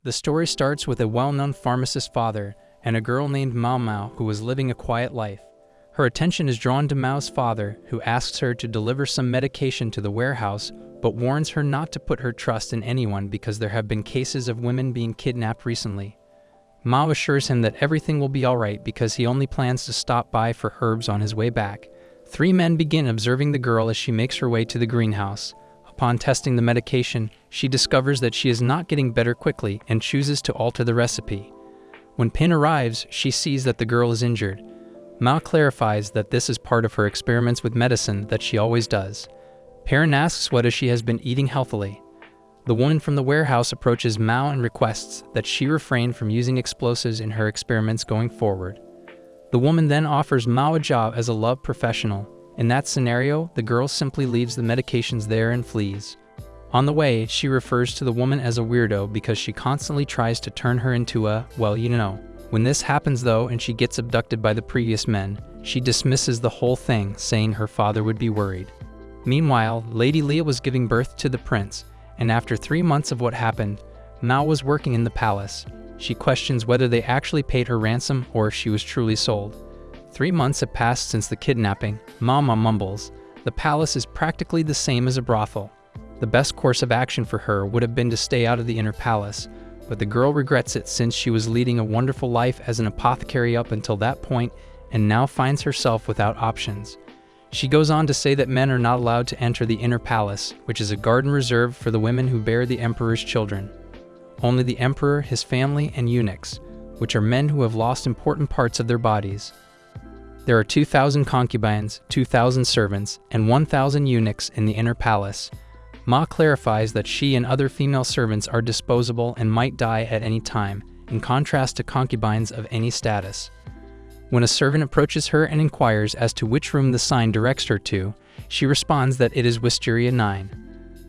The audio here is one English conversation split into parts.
The story starts with a well-known pharmacist father and a girl named Mao who was living a quiet life. Her attention is drawn to Mao's father, who asks her to deliver some medication to the warehouse, but warns her not to put her trust in anyone because there have been cases of women being kidnapped recently. Mao assures him that everything will be alright because he only plans to stop by for herbs on his way back. Three men begin observing the girl as she makes her way to the greenhouse. Upon testing the medication, she discovers that she is not getting better quickly and chooses to alter the recipe. When Pin arrives, she sees that the girl is injured. Mao clarifies that this is part of her experiments with medicine that she always does. Perrin asks whether she has been eating healthily. The woman from the warehouse approaches Mao and requests that she refrain from using explosives in her experiments going forward. The woman then offers Mao a job as a love professional. In that scenario, the girl simply leaves the medications there and flees. On the way, she refers to the woman as a weirdo because she constantly tries to turn her into a, well, you know. When this happens though and she gets abducted by the previous men, she dismisses the whole thing, saying her father would be worried. Meanwhile, Lady Leah was giving birth to the prince, and after 3 months of what happened, Mao was working in the palace. She questions whether they actually paid her ransom or if she was truly sold. 3 months have passed since the kidnapping. Mama mumbles, the palace is practically the same as a brothel. The best course of action for her would have been to stay out of the inner palace, but the girl regrets it since she was leading a wonderful life as an apothecary up until that point and now finds herself without options. She goes on to say that men are not allowed to enter the inner palace, which is a garden reserved for the women who bear the emperor's children. Only the emperor, his family, and eunuchs, which are men who have lost important parts of their bodies. There are 2,000 concubines, 2,000 servants, and 1,000 eunuchs in the inner palace. Ma clarifies that she and other female servants are disposable and might die at any time, in contrast to concubines of any status. When a servant approaches her and inquires as to which room the sign directs her to, she responds that it is Wisteria 9.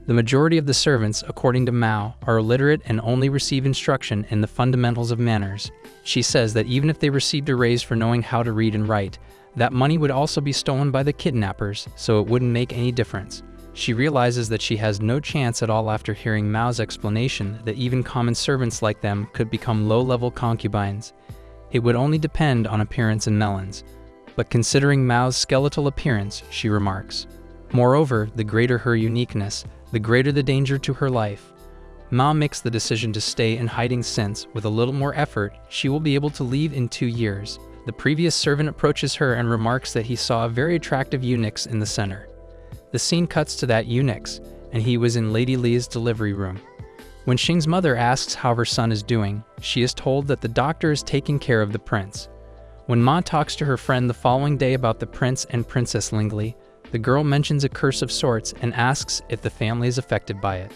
The majority of the servants, according to Mao, are illiterate and only receive instruction in the fundamentals of manners. She says that even if they received a raise for knowing how to read and write, that money would also be stolen by the kidnappers, so it wouldn't make any difference. She realizes that she has no chance at all after hearing Mao's explanation that even common servants like them could become low-level concubines. It would only depend on appearance and melons. But considering Mao's skeletal appearance, she remarks. Moreover, the greater her uniqueness, the greater the danger to her life. Mao makes the decision to stay in hiding since, with a little more effort, she will be able to leave in 2 years. The previous servant approaches her and remarks that he saw a very attractive eunuch in the center. The scene cuts to that eunuch, and he was in Lady Leah's delivery room. When Xing's mother asks how her son is doing, she is told that the doctor is taking care of the prince. When Ma talks to her friend the following day about the prince and Princess Lingley, the girl mentions a curse of sorts and asks if the family is affected by it.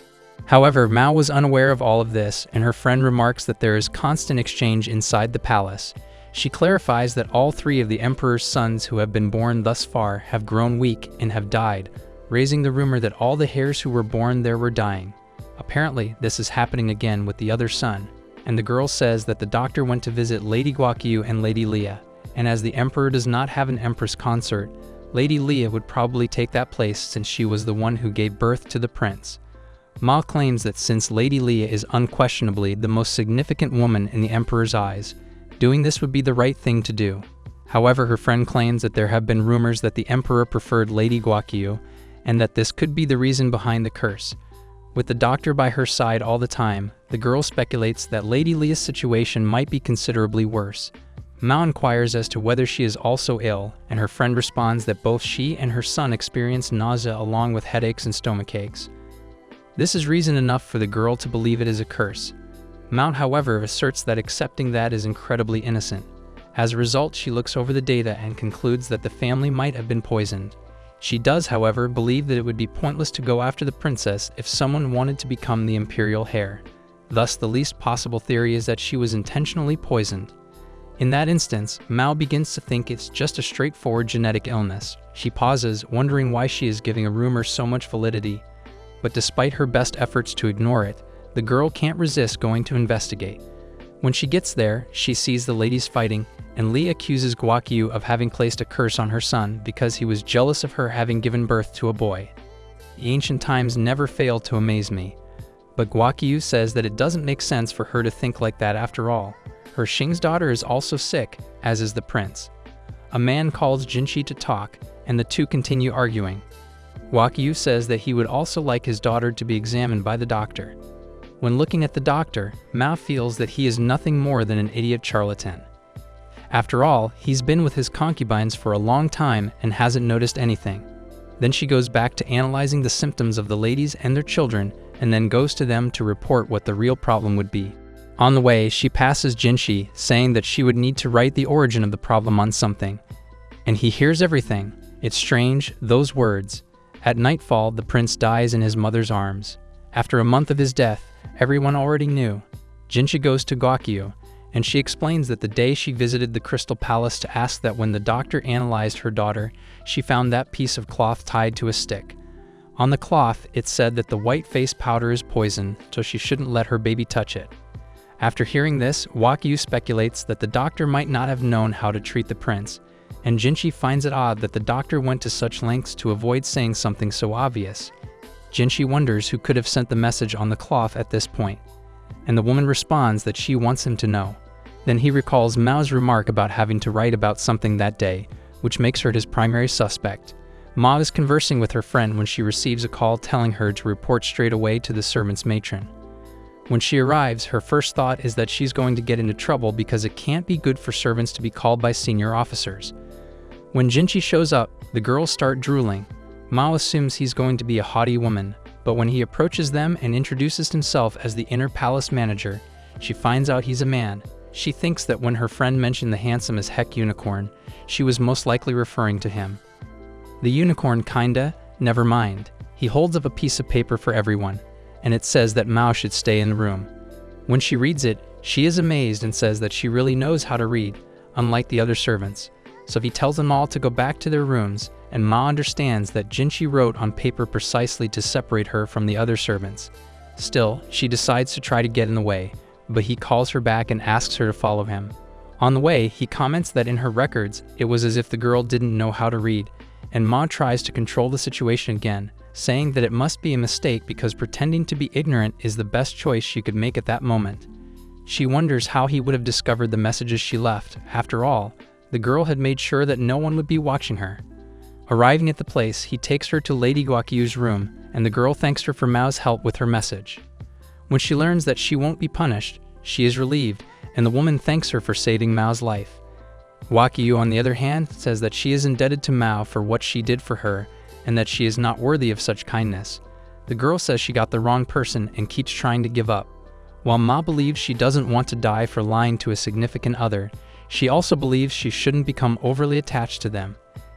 However, Mao was unaware of all of this, and her friend remarks that there is constant exchange inside the palace. She clarifies that all 3 of the emperor's sons who have been born thus far have grown weak and have died, raising the rumor that all the heirs who were born there were dying. Apparently, this is happening again with the other son, and the girl says that the doctor went to visit Lady Guokyu and Lady Leah, and as the emperor does not have an empress consort, Lady Leah would probably take that place since she was the one who gave birth to the prince. Ma claims that since Lady Leah is unquestionably the most significant woman in the emperor's eyes, doing this would be the right thing to do. However, her friend claims that there have been rumors that the emperor preferred Lady Guokyu, and that this could be the reason behind the curse. With the doctor by her side all the time, the girl speculates that Lady Leah's situation might be considerably worse. Mao inquires as to whether she is also ill, and her friend responds that both she and her son experience nausea along with headaches and stomachaches. This is reason enough for the girl to believe it is a curse. Mao, however, asserts that accepting that is incredibly innocent. As a result, she looks over the data and concludes that the family might have been poisoned. She does, however, believe that it would be pointless to go after the princess if someone wanted to become the imperial heir. Thus, the least possible theory is that she was intentionally poisoned. In that instance, Mao begins to think it's just a straightforward genetic illness. She pauses, wondering why she is giving a rumor so much validity. But despite her best efforts to ignore it, the girl can't resist going to investigate. When she gets there, she sees the ladies fighting, and Lee accuses Guokyu of having placed a curse on her son because he was jealous of her having given birth to a boy. The ancient times never failed to amaze me. but Guakyu says that it doesn't make sense for her to think like that after all. Her Xing's daughter is also sick, as is the prince. A man calls Jinshi to talk, and the two continue arguing. Guakyu says that he would also like his daughter to be examined by the doctor. When looking at the doctor, Mao feels that he is nothing more than an idiot charlatan. After all, he's been with his concubines for a long time and hasn't noticed anything. Then she goes back to analyzing the symptoms of the ladies and their children, and then goes to them to report what the real problem would be. On the way, she passes Jinshi, saying that she would need to write the origin of the problem on something. And he hears everything. It's strange, those words. At nightfall, the prince dies in his mother's arms. After a month of his death, everyone already knew. Jinshi goes to Guakyu, and she explains that the day she visited the Crystal Palace to ask that when the doctor analyzed her daughter, she found that piece of cloth tied to a stick. On the cloth, it said that the white face powder is poison, so she shouldn't let her baby touch it. After hearing this, Guakyu speculates that the doctor might not have known how to treat the prince, and Jinshi finds it odd that the doctor went to such lengths to avoid saying something so obvious. Jinshi wonders who could have sent the message on the cloth at this point, and the woman responds that she wants him to know. Then he recalls Mao's remark about having to write about something that day, which makes her his primary suspect. Mao is conversing with her friend when she receives a call telling her to report straight away to the servants' matron. When she arrives, her first thought is that she's going to get into trouble because it can't be good for servants to be called by senior officers. When Jinshi shows up, the girls start drooling. Mao assumes he's going to be a haughty woman, but when he approaches them and introduces himself as the inner palace manager, she finds out he's a man. She thinks that when her friend mentioned the handsome as heck unicorn, she was most likely referring to him. The unicorn kinda, never mind. He holds up a piece of paper for everyone, and it says that Mao should stay in the room. When she reads it, she is amazed and says that she really knows how to read, unlike the other servants. So he tells them all to go back to their rooms, and Mao understands that Jinshi wrote on paper precisely to separate her from the other servants. Still, she decides to try to get in the way, but he calls her back and asks her to follow him. On the way, he comments that in her records, it was as if the girl didn't know how to read, and Mao tries to control the situation again, saying that it must be a mistake because pretending to be ignorant is the best choice she could make at that moment. She wonders how he would have discovered the messages she left. After all, the girl had made sure that no one would be watching her. Arriving at the place, he takes her to Lady Guakyu's room, and the girl thanks her for Mao's help with her message. When she learns that she won't be punished, she is relieved, and the woman thanks her for saving Mao's life. Guakyu, on the other hand, says that she is indebted to Mao for what she did for her, and that she is not worthy of such kindness. The girl says she got the wrong person and keeps trying to give up. While Mao believes she doesn't want to die for lying to a significant other, she also believes she shouldn't become overly attached to them.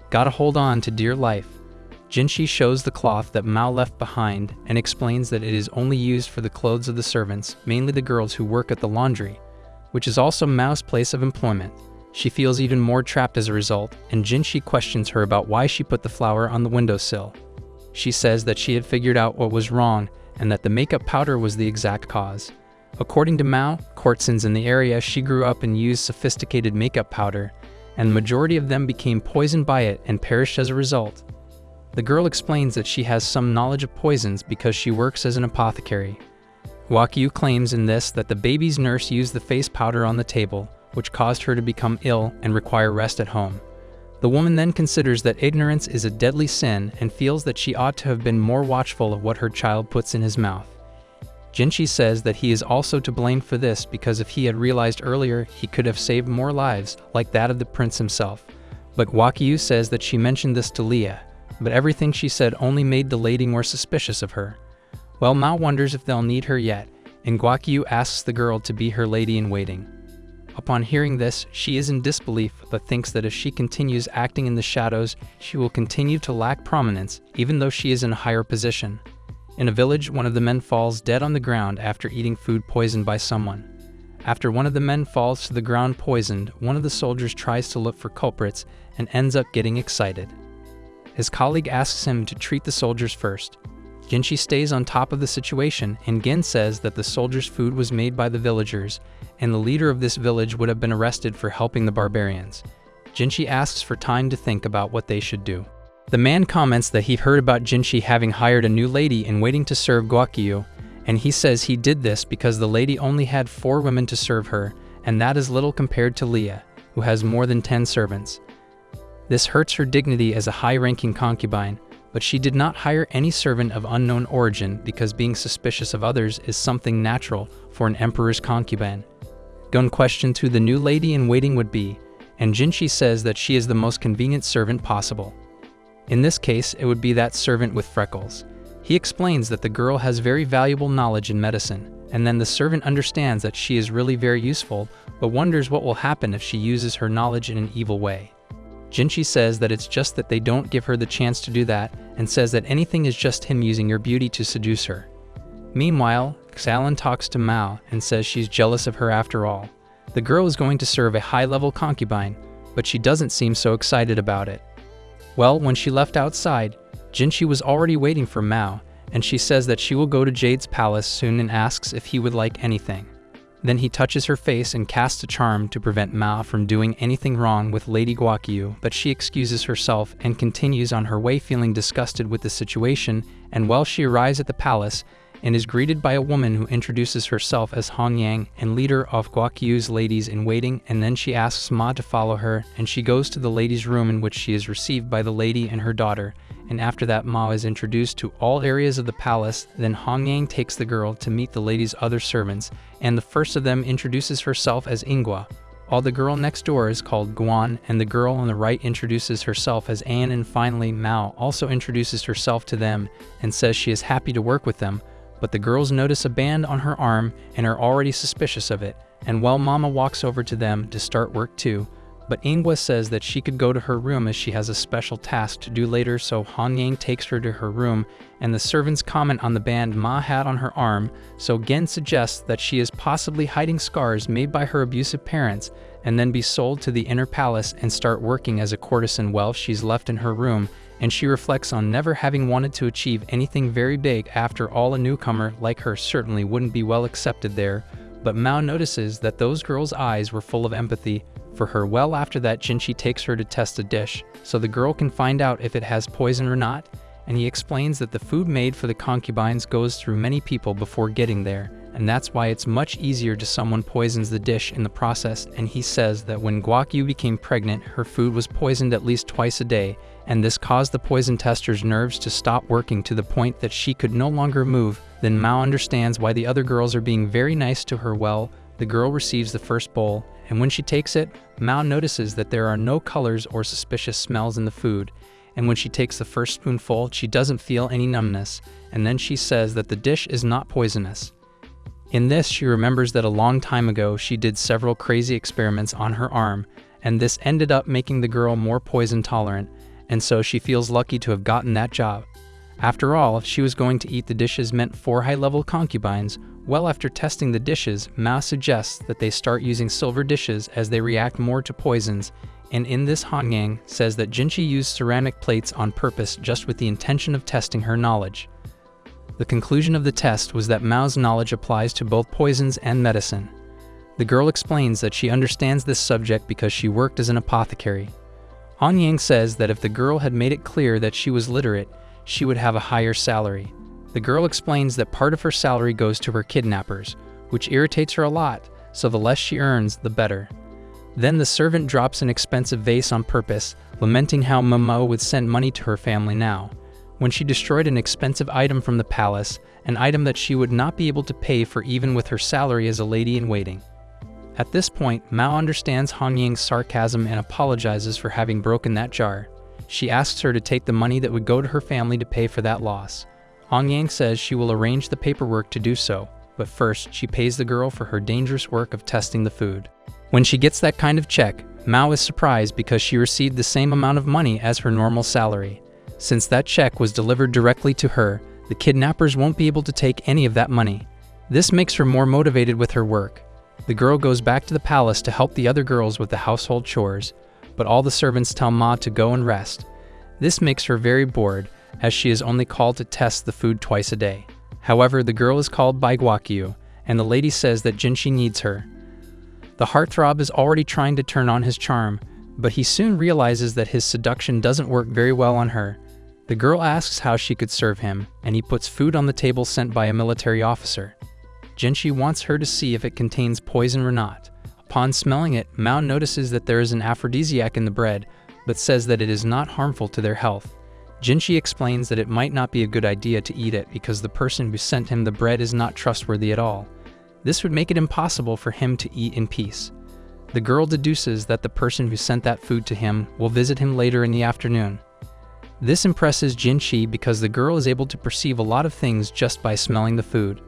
Gotta hold on to dear life. Jinshi shows the cloth that Mao left behind and explains that it is only used for the clothes of the servants, mainly the girls who work at the laundry, which is also Mao's place of employment. She feels even more trapped as a result, and Jinshi questions her about why she put the flower on the windowsill. She says that she had figured out what was wrong and that the makeup powder was the exact cause. According to Mao, courtesans in the area she grew up and used sophisticated makeup powder, and the majority of them became poisoned by it and perished as a result. The girl explains that she has some knowledge of poisons because she works as an apothecary. Guakyu claims in this that the baby's nurse used the face powder on the table, which caused her to become ill and require rest at home. The woman then considers that ignorance is a deadly sin and feels that she ought to have been more watchful of what her child puts in his mouth. Jinshi says that he is also to blame for this because if he had realized earlier, he could have saved more lives, like that of the prince himself. But Guakyu says that she mentioned this to Leah, but everything she said only made the lady more suspicious of her. Well, Mao wonders if they'll need her yet, and Guakyu asks the girl to be her lady-in-waiting. Upon hearing this, she is in disbelief but thinks that if she continues acting in the shadows, she will continue to lack prominence, even though she is in a higher position. In a village, one of the men falls dead on the ground after eating food poisoned by someone. After one of the men falls to the ground poisoned, one of the soldiers tries to look for culprits and ends up getting excited. His colleague asks him to treat the soldiers first. Jinshi stays on top of the situation, and Gin says that the soldiers' food was made by the villagers, and the leader of this village would have been arrested for helping the barbarians. Jinshi asks for time to think about what they should do. The man comments that he heard about Jinshi having hired a new lady and waiting to serve Guakyu, and he says he did this because the lady only had 4 women to serve her, and that is little compared to Leah, who has more than 10 servants. This hurts her dignity as a high-ranking concubine, but she did not hire any servant of unknown origin because being suspicious of others is something natural for an emperor's concubine. Gun questions who the new lady-in-waiting would be, and Jinchi says that she is the most convenient servant possible. In this case, it would be that servant with freckles. He explains that the girl has very valuable knowledge in medicine, and then the servant understands that she is really very useful, but wonders what will happen if she uses her knowledge in an evil way. Jinchi says that it's just that they don't give her the chance to do that, and says that anything is just him using your beauty to seduce her. Meanwhile, Xalan talks to Mao and says she's jealous of her after all. The girl is going to serve a high-level concubine, but she doesn't seem so excited about it. Well, when she left outside, Jinchi was already waiting for Mao, and she says that she will go to Jade's palace soon and asks if he would like anything. Then he touches her face and casts a charm to prevent Mao from doing anything wrong with Lady Guaqiu, but she excuses herself and continues on her way feeling disgusted with the situation, and while she arrives at the palace and is greeted by a woman who introduces herself as Han Yang and leader of Guaqiu's ladies-in-waiting, and then she asks Ma to follow her, and she goes to the lady's room in which she is received by the lady and her daughter, and after that Ma is introduced to all areas of the palace. Then Han Yang takes the girl to meet the lady's other servants, and the first of them introduces herself as Ingua, while the girl next door is called Guan, and the girl on the right introduces herself as Anne, and finally Mao also introduces herself to them and says she is happy to work with them, but the girls notice a band on her arm and are already suspicious of it, and while Mama walks over to them to start work too, but Ingua says that she could go to her room as she has a special task to do later, so Han Yang takes her to her room, and the servants comment on the band Ma had on her arm, so Gen suggests that she is possibly hiding scars made by her abusive parents, and then be sold to the inner palace and start working as a courtesan while she's left in her room, and she reflects on never having wanted to achieve anything very big. After all, a newcomer like her certainly wouldn't be well accepted there, but Mao notices that those girls' eyes were full of empathy for her. Well, after that, Jinchi takes her to test a dish, so the girl can find out if it has poison or not, and he explains that the food made for the concubines goes through many people before getting there, and that's why it's much easier to someone poisons the dish in the process, and he says that when Guaqiu became pregnant, her food was poisoned at least twice a day, and this caused the poison tester's nerves to stop working to the point that she could no longer move. Then Mao understands why the other girls are being very nice to her. Well, the girl receives the first bowl, and when she takes it, Mao notices that there are no colors or suspicious smells in the food, and when she takes the first spoonful, she doesn't feel any numbness, and then she says that the dish is not poisonous. In this, she remembers that a long time ago she did several crazy experiments on her arm, and this ended up making the girl more poison tolerant, and so she feels lucky to have gotten that job. After all, if she was going to eat the dishes meant for high-level concubines, well, after testing the dishes, Mao suggests that they start using silver dishes as they react more to poisons, and in this Han Yang says that Jinchi used ceramic plates on purpose just with the intention of testing her knowledge. The conclusion of the test was that Mao's knowledge applies to both poisons and medicine. The girl explains that she understands this subject because she worked as an apothecary. Han Yang says that if the girl had made it clear that she was literate, she would have a higher salary. The girl explains that part of her salary goes to her kidnappers, which irritates her a lot, so the less she earns, the better. Then the servant drops an expensive vase on purpose, lamenting how Momo would send money to her family now, when she destroyed an expensive item from the palace, an item that she would not be able to pay for even with her salary as a lady-in-waiting. At this point, Mao understands Han Yang's sarcasm and apologizes for having broken that jar. She asks her to take the money that would go to her family to pay for that loss. Han Yang says she will arrange the paperwork to do so, but first she pays the girl for her dangerous work of testing the food. When she gets that kind of check, Mao is surprised because she received the same amount of money as her normal salary. Since that check was delivered directly to her, the kidnappers won't be able to take any of that money. This makes her more motivated with her work. The girl goes back to the palace to help the other girls with the household chores, but all the servants tell Ma to go and rest. This makes her very bored, as she is only called to test the food twice a day. However, the girl is called by Guaqiu, and the lady says that Jinchi needs her. The heartthrob is already trying to turn on his charm, but he soon realizes that his seduction doesn't work very well on her. The girl asks how she could serve him, and he puts food on the table sent by a military officer. Jinshi wants her to see if it contains poison or not. Upon smelling it, Mao notices that there is an aphrodisiac in the bread, but says that it is not harmful to their health. Jinshi explains that it might not be a good idea to eat it because the person who sent him the bread is not trustworthy at all. This would make it impossible for him to eat in peace. The girl deduces that the person who sent that food to him will visit him later in the afternoon. This impresses Jinshi because the girl is able to perceive a lot of things just by smelling the food.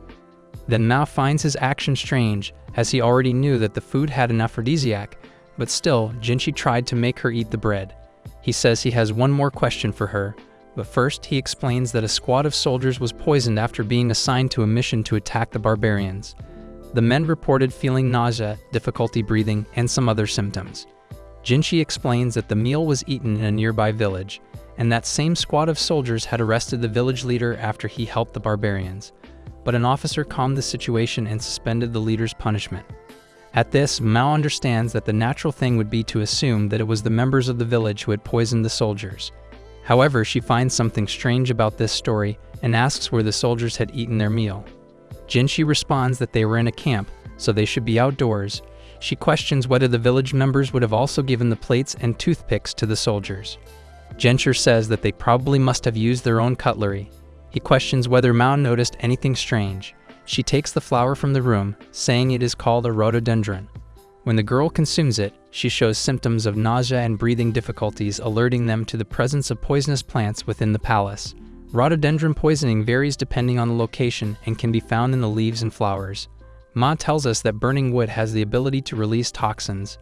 Then Mao finds his action strange, as he already knew that the food had an aphrodisiac, but still, Jinshi tried to make her eat the bread. He says he has one more question for her, but first he explains that a squad of soldiers was poisoned after being assigned to a mission to attack the barbarians. The men reported feeling nausea, difficulty breathing, and some other symptoms. Jinshi explains that the meal was eaten in a nearby village, and that same squad of soldiers had arrested the village leader after he helped the barbarians. But an officer calmed the situation and suspended the leader's punishment. At this, Mao understands that the natural thing would be to assume that it was the members of the village who had poisoned the soldiers. However, she finds something strange about this story and asks where the soldiers had eaten their meal. Jinshi responds that they were in a camp, so they should be outdoors. She questions whether the village members would have also given the plates and toothpicks to the soldiers. Genscher says that they probably must have used their own cutlery. He questions whether Mao noticed anything strange. She takes the flower from the room, saying it is called a rhododendron. When the girl consumes it, she shows symptoms of nausea and breathing difficulties, alerting them to the presence of poisonous plants within the palace. Rhododendron poisoning varies depending on the location and can be found in the leaves and flowers. Ma tells us that burning wood has the ability to release toxins.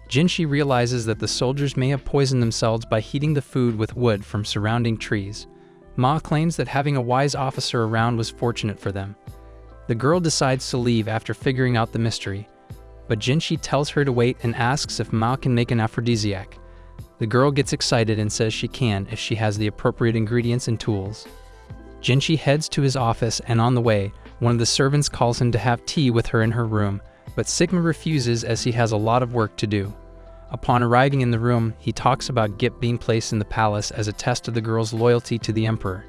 Jinshi realizes that the soldiers may have poisoned themselves by heating the food with wood from surrounding trees. Ma claims that having a wise officer around was fortunate for them. The girl decides to leave after figuring out the mystery, but Jinshi tells her to wait and asks if Mao can make an aphrodisiac. The girl gets excited and says she can if she has the appropriate ingredients and tools. Jinshi heads to his office, and on the way, one of the servants calls him to have tea with her in her room, but Sigma refuses as he has a lot of work to do. Upon arriving in the room, he talks about Gip being placed in the palace as a test of the girl's loyalty to the emperor.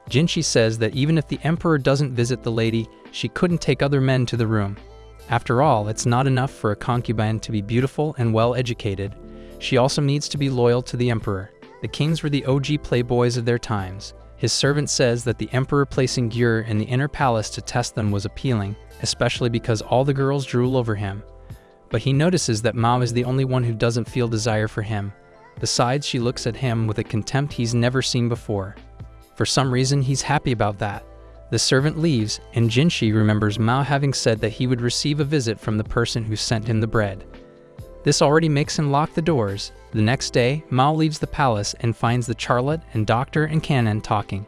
Jinshi says that even if the emperor doesn't visit the lady, she couldn't take other men to the room. After all, it's not enough for a concubine to be beautiful and well-educated. She also needs to be loyal to the emperor. The kings were the OG playboys of their times. His servant says that the emperor placing Gyur in the inner palace to test them was appealing, especially because all the girls drool over him. But he notices that Mao is the only one who doesn't feel desire for him. Besides, she looks at him with a contempt he's never seen before. For some reason, he's happy about that. The servant leaves, and Jinshi remembers Mao having said that he would receive a visit from the person who sent him the bread. This already makes him lock the doors. The next day, Mao leaves the palace and finds the Charlotte and Doctor and Canon talking.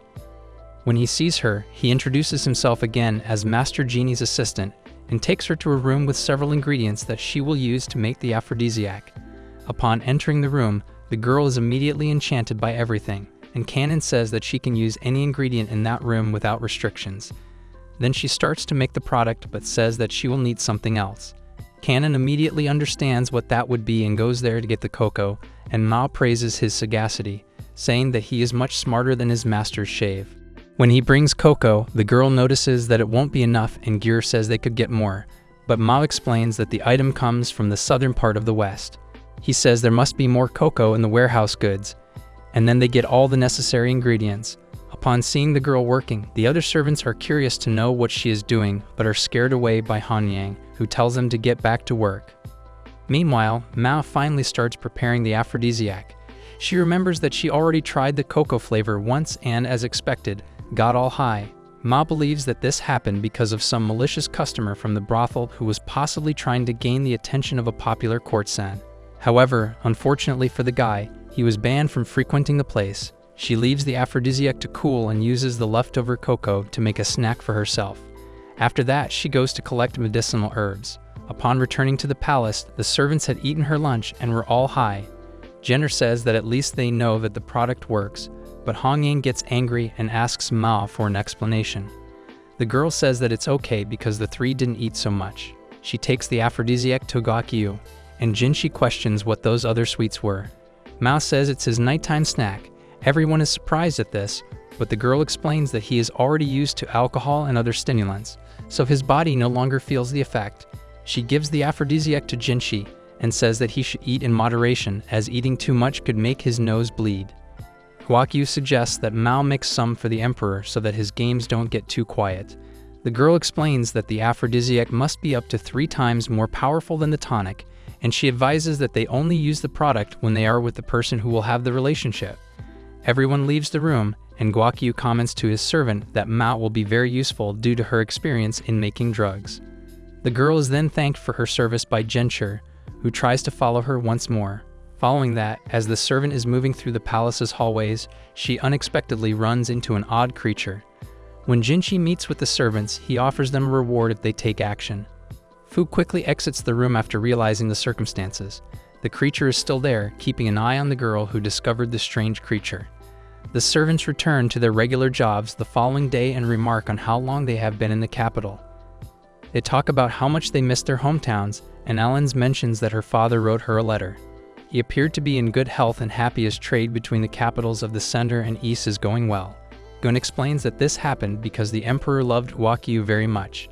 When he sees her, he introduces himself again as Master Genie's assistant and takes her to a room with several ingredients that she will use to make the aphrodisiac. Upon entering the room, the girl is immediately enchanted by everything, and Canon says that she can use any ingredient in that room without restrictions. Then she starts to make the product but says that she will need something else. Canon immediately understands what that would be and goes there to get the cocoa, and Mao praises his sagacity, saying that he is much smarter than his master's shave. When he brings cocoa, the girl notices that it won't be enough and Gyur says they could get more, but Mao explains that the item comes from the southern part of the West. He says there must be more cocoa in the warehouse goods, and then they get all the necessary ingredients. Upon seeing the girl working, the other servants are curious to know what she is doing, but are scared away by Han Yang, who tells them to get back to work. Meanwhile, Mao finally starts preparing the aphrodisiac. She remembers that she already tried the cocoa flavor once and, as expected, got all high. Mao believes that this happened because of some malicious customer from the brothel who was possibly trying to gain the attention of a popular courtesan. However, unfortunately for the guy, he was banned from frequenting the place. She leaves the aphrodisiac to cool and uses the leftover cocoa to make a snack for herself. After that, she goes to collect medicinal herbs. Upon returning to the palace, the servants had eaten her lunch and were all high. Jenner says that at least they know that the product works, but Hong Yang gets angry and asks Mao for an explanation. The girl says that it's okay because the three didn't eat so much. She takes the aphrodisiac to Gakyu, and Jinshi questions what those other sweets were. Mao says it's his nighttime snack, Everyone is surprised at this, but the girl explains that he is already used to alcohol and other stimulants, so his body no longer feels the effect. She gives the aphrodisiac to Jinshi and says that he should eat in moderation, as eating too much could make his nose bleed. Guakyu suggests that Mao makes some for the emperor so that his games don't get too quiet. The girl explains that the aphrodisiac must be up to 3 times more powerful than the tonic, and she advises that they only use the product when they are with the person who will have the relationship. Everyone leaves the room, and Guakyu comments to his servant that Mao will be very useful due to her experience in making drugs. The girl is then thanked for her service by Genshur, who tries to follow her once more. Following that, as the servant is moving through the palace's hallways, she unexpectedly runs into an odd creature. When Jinshi meets with the servants, he offers them a reward if they take action. Fu quickly exits the room after realizing the circumstances. The creature is still there, keeping an eye on the girl who discovered the strange creature. The servants return to their regular jobs the following day and remark on how long they have been in the capital. They talk about how much they miss their hometowns, and Ellens mentions that her father wrote her a letter. He appeared to be in good health and happy as trade between the capitals of the center and east is going well. Gun explains that this happened because the emperor loved Guakyu very much.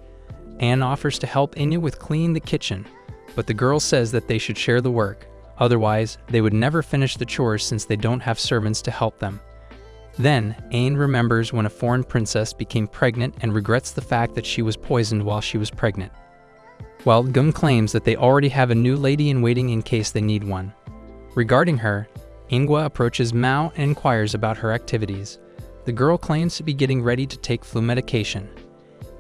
Anne offers to help Inu with cleaning the kitchen, but the girl says that they should share the work. Otherwise, they would never finish the chores since they don't have servants to help them. Then, Ain remembers when a foreign princess became pregnant and regrets the fact that she was poisoned while she was pregnant. While Gum claims that they already have a new lady-in-waiting in case they need one. Regarding her, Ingwa approaches Mao and inquires about her activities. The girl claims to be getting ready to take flu medication.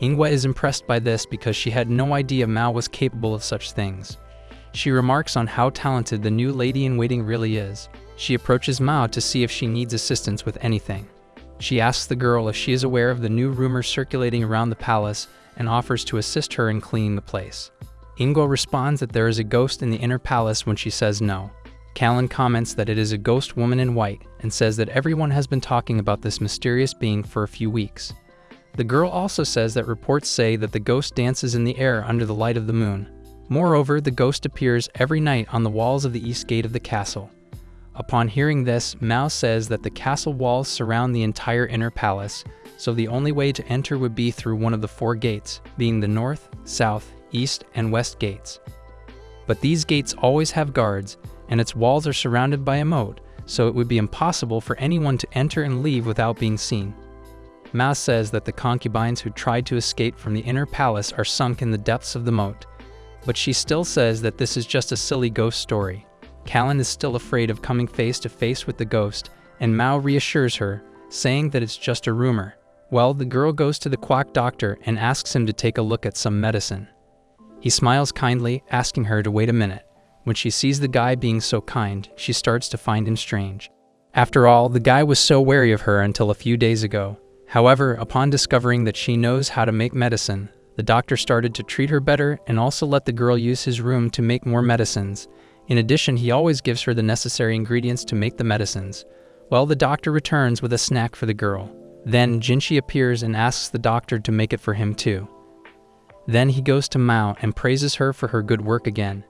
Ingwa is impressed by this because she had no idea Mao was capable of such things. She remarks on how talented the new lady-in-waiting really is. She approaches Mao to see if she needs assistance with anything. She asks the girl if she is aware of the new rumors circulating around the palace and offers to assist her in cleaning the place. Ingwa responds that there is a ghost in the inner palace when she says no. Callan comments that it is a ghost woman in white and says that everyone has been talking about this mysterious being for a few weeks. The girl also says that reports say that the ghost dances in the air under the light of the moon. Moreover, the ghost appears every night on the walls of the east gate of the castle. Upon hearing this, Mao says that the castle walls surround the entire inner palace, so the only way to enter would be through one of the 4 gates, being the north, south, east, and west gates. But these gates always have guards, and its walls are surrounded by a moat, so it would be impossible for anyone to enter and leave without being seen. Mao says that the concubines who tried to escape from the inner palace are sunk in the depths of the moat, but she still says that this is just a silly ghost story. Callan is still afraid of coming face to face with the ghost, and Mao reassures her, saying that it's just a rumor. Well, the girl goes to the quack doctor and asks him to take a look at some medicine. He smiles kindly, asking her to wait a minute. When she sees the guy being so kind, she starts to find him strange. After all, the guy was so wary of her until a few days ago. However, upon discovering that she knows how to make medicine, the doctor started to treat her better and also let the girl use his room to make more medicines. In addition, he always gives her the necessary ingredients to make the medicines. Well, the doctor returns with a snack for the girl. Then Jinshi appears and asks the doctor to make it for him too. Then he goes to Mao and praises her for her good work again.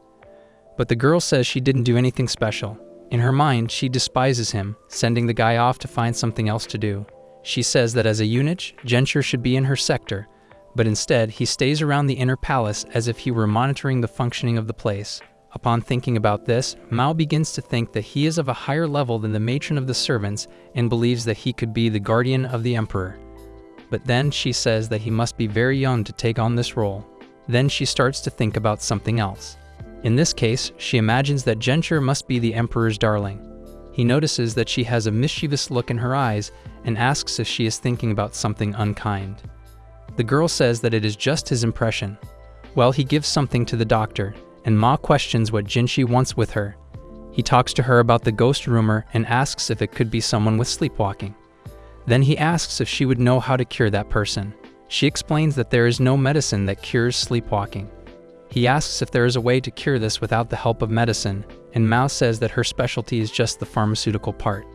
But the girl says she didn't do anything special. In her mind, she despises him, sending the guy off to find something else to do. She says that as a eunuch, Genshur should be in her sector, but instead he stays around the inner palace as if he were monitoring the functioning of the place. Upon thinking about this, Mao begins to think that he is of a higher level than the matron of the servants and believes that he could be the guardian of the emperor. But then she says that he must be very young to take on this role. Then she starts to think about something else. In this case, she imagines that Genshur must be the emperor's darling. He notices that she has a mischievous look in her eyes and asks if she is thinking about something unkind. The girl says that it is just his impression. Well, he gives something to the doctor, and Ma questions what Jinshi wants with her. He talks to her about the ghost rumor and asks if it could be someone with sleepwalking. Then he asks if she would know how to cure that person. She explains that there is no medicine that cures sleepwalking. He asks if there is a way to cure this without the help of medicine, and Mao says that her specialty is just the pharmaceutical part.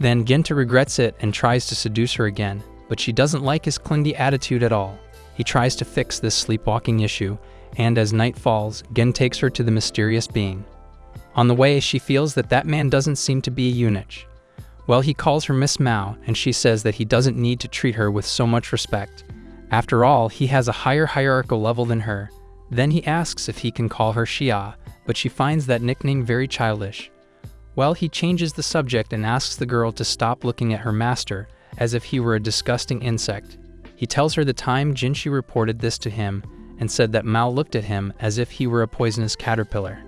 Then Genta regrets it and tries to seduce her again, but she doesn't like his clingy attitude at all. He tries to fix this sleepwalking issue, and as night falls, Gen takes her to the mysterious being. On the way, she feels that that man doesn't seem to be a eunuch. Well, he calls her Miss Mao, and she says that he doesn't need to treat her with so much respect. After all, he has a higher hierarchical level than her. Then he asks if he can call her Xia, but she finds that nickname very childish. Well, he changes the subject and asks the girl to stop looking at her master, as if he were a disgusting insect. He tells her the time Jinshi reported this to him, and said that Mao looked at him as if he were a poisonous caterpillar.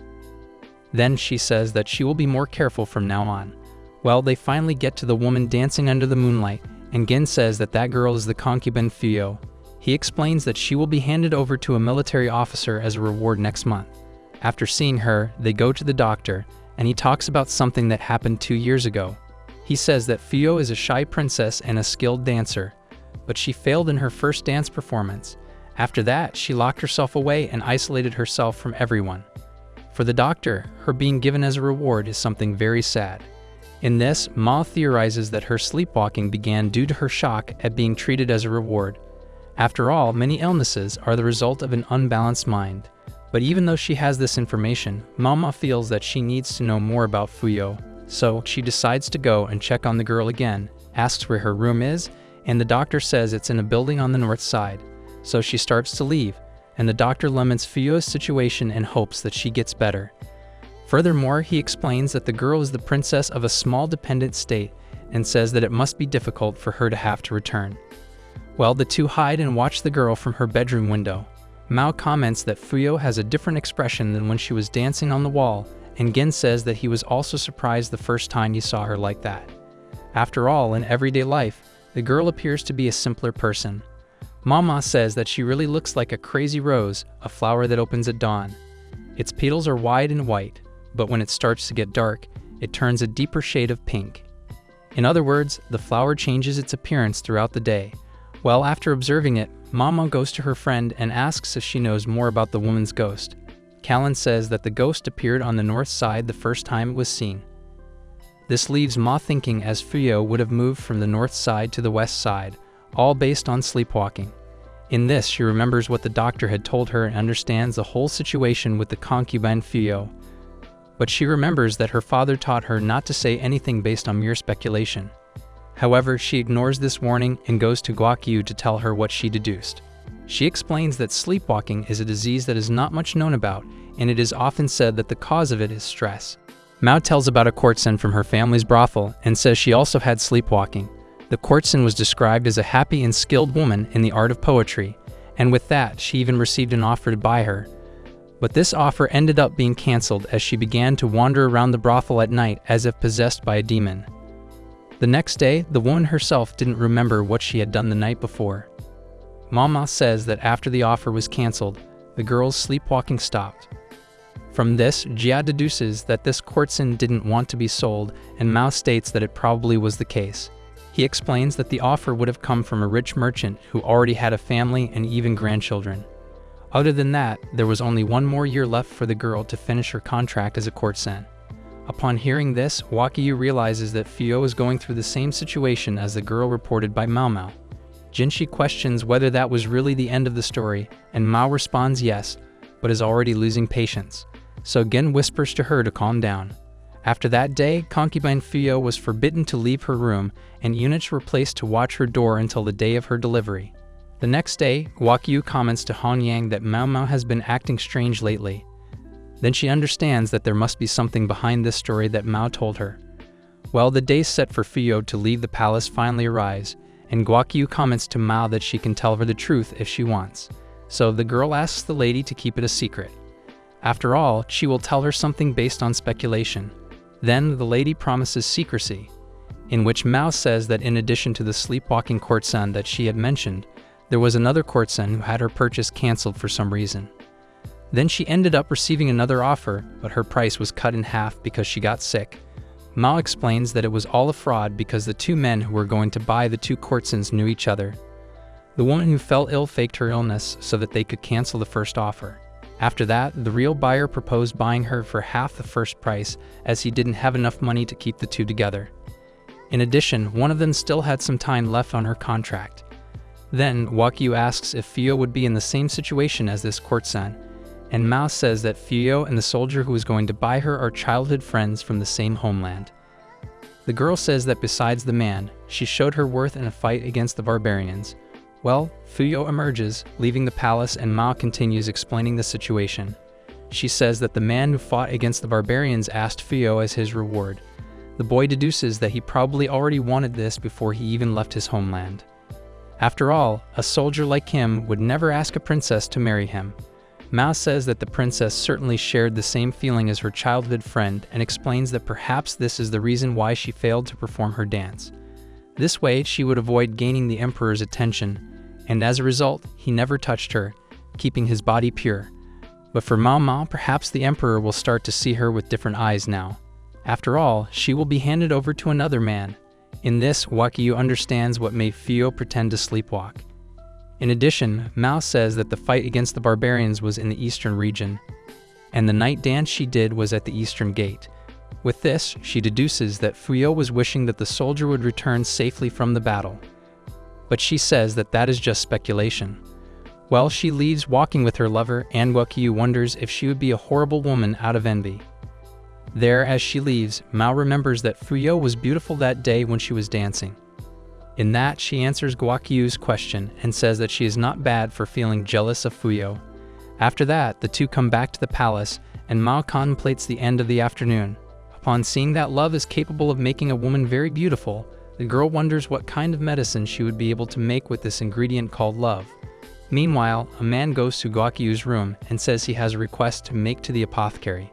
Then she says that she will be more careful from now on. Well, they finally get to the woman dancing under the moonlight, and Gin says that that girl is the concubine Fuyo. He explains that she will be handed over to a military officer as a reward next month. After seeing her, they go to the doctor, and he talks about something that happened 2 years ago. He says that Fuyo is a shy princess and a skilled dancer, but she failed in her first dance performance. After that, she locked herself away and isolated herself from everyone. For the doctor, her being given as a reward is something very sad. In this, Ma theorizes that her sleepwalking began due to her shock at being treated as a reward. After all, many illnesses are the result of an unbalanced mind. But even though she has this information, Mama feels that she needs to know more about Fuyo. So she decides to go and check on the girl again, asks where her room is, and the doctor says it's in a building on the north side. So she starts to leave, and the doctor laments Fuyo's situation and hopes that she gets better. Furthermore, he explains that the girl is the princess of a small dependent state and says that it must be difficult for her to have to return. Well, the two hide and watch the girl from her bedroom window. Mao comments that Fuyo has a different expression than when she was dancing on the wall, and Gin says that he was also surprised the first time he saw her like that. After all, in everyday life, the girl appears to be a simpler person. Mama says that she really looks like a crazy rose, a flower that opens at dawn. Its petals are wide and white, but when it starts to get dark, it turns a deeper shade of pink. In other words, the flower changes its appearance throughout the day. Well, after observing it, Mama goes to her friend and asks if she knows more about the woman's ghost. Callan says that the ghost appeared on the north side the first time it was seen. This leaves Ma thinking as Fuyo would have moved from the north side to the west side, all based on sleepwalking. In this, she remembers what the doctor had told her and understands the whole situation with the concubine Fuyo. But she remembers that her father taught her not to say anything based on mere speculation. However, she ignores this warning and goes to Guakyu to tell her what she deduced. She explains that sleepwalking is a disease that is not much known about, and it is often said that the cause of it is stress. Mao tells about a courtesan from her family's brothel and says she also had sleepwalking. The courtesan was described as a happy and skilled woman in the art of poetry, and with that, she even received an offer to buy her. But this offer ended up being cancelled as she began to wander around the brothel at night as if possessed by a demon. The next day, the woman herself didn't remember what she had done the night before. Mama says that after the offer was cancelled, the girl's sleepwalking stopped. From this, Jia deduces that this courtesan didn't want to be sold, and Mao states that it probably was the case. He explains that the offer would have come from a rich merchant who already had a family and even grandchildren. Other than that, there was only 1 more year left for the girl to finish her contract as a courtesan. Upon hearing this, Wakyu realizes that Fuyo is going through the same situation as the girl reported by Mao Mao. Jinshi questions whether that was really the end of the story, and Mao responds yes, but is already losing patience. So Gen whispers to her to calm down. After that day, concubine Fuyo was forbidden to leave her room, and eunuchs were placed to watch her door until the day of her delivery. The next day, Wakyu comments to Han Yang that Mao Mao has been acting strange lately. Then she understands that there must be something behind this story that Mao told her. Well, the day set for Fuyo to leave the palace finally arrives, and Guakyu comments to Mao that she can tell her the truth if she wants. So the girl asks the lady to keep it a secret. After all, she will tell her something based on speculation. Then the lady promises secrecy, in which Mao says that in addition to the sleepwalking courtesan that she had mentioned, there was another courtesan who had her purchase cancelled for some reason. Then she ended up receiving another offer, but her price was cut in half because she got sick. Mao explains that it was all a fraud because the 2 men who were going to buy the 2 courtesans knew each other. The woman who fell ill faked her illness so that they could cancel the first offer. After that, the real buyer proposed buying her for half the first price as he didn't have enough money to keep the 2 together. In addition, one of them still had some time left on her contract. Then, Wakyu asks if Fuyo would be in the same situation as this courtesan, and Mao says that Fuyo and the soldier who is going to buy her are childhood friends from the same homeland. The girl says that besides the man, she showed her worth in a fight against the barbarians. Well, Fuyo emerges, leaving the palace, and Mao continues explaining the situation. She says that the man who fought against the barbarians asked Fuyo as his reward. The boy deduces that he probably already wanted this before he even left his homeland. After all, a soldier like him would never ask a princess to marry him. Mao says that the princess certainly shared the same feeling as her childhood friend and explains that perhaps this is the reason why she failed to perform her dance. This way, she would avoid gaining the emperor's attention, and as a result, he never touched her, keeping his body pure. But for Mao, perhaps the emperor will start to see her with different eyes now. After all, she will be handed over to another man. In this, Wakyu understands what made Fuyo pretend to sleepwalk. In addition, Mao says that the fight against the barbarians was in the eastern region, and the night dance she did was at the eastern gate. With this, she deduces that Fuyo was wishing that the soldier would return safely from the battle. But she says that that is just speculation. Well, she leaves walking with her lover, and Wakyu wonders if she would be a horrible woman out of envy. There, as she leaves, Mao remembers that Fuyo was beautiful that day when she was dancing. In that, she answers Gwakyu's question and says that she is not bad for feeling jealous of Fuyo. After that, the two come back to the palace, and Mao contemplates the end of the afternoon. Upon seeing that love is capable of making a woman very beautiful, the girl wonders what kind of medicine she would be able to make with this ingredient called love. Meanwhile, a man goes to Gwakyu's room and says he has a request to make to the apothecary.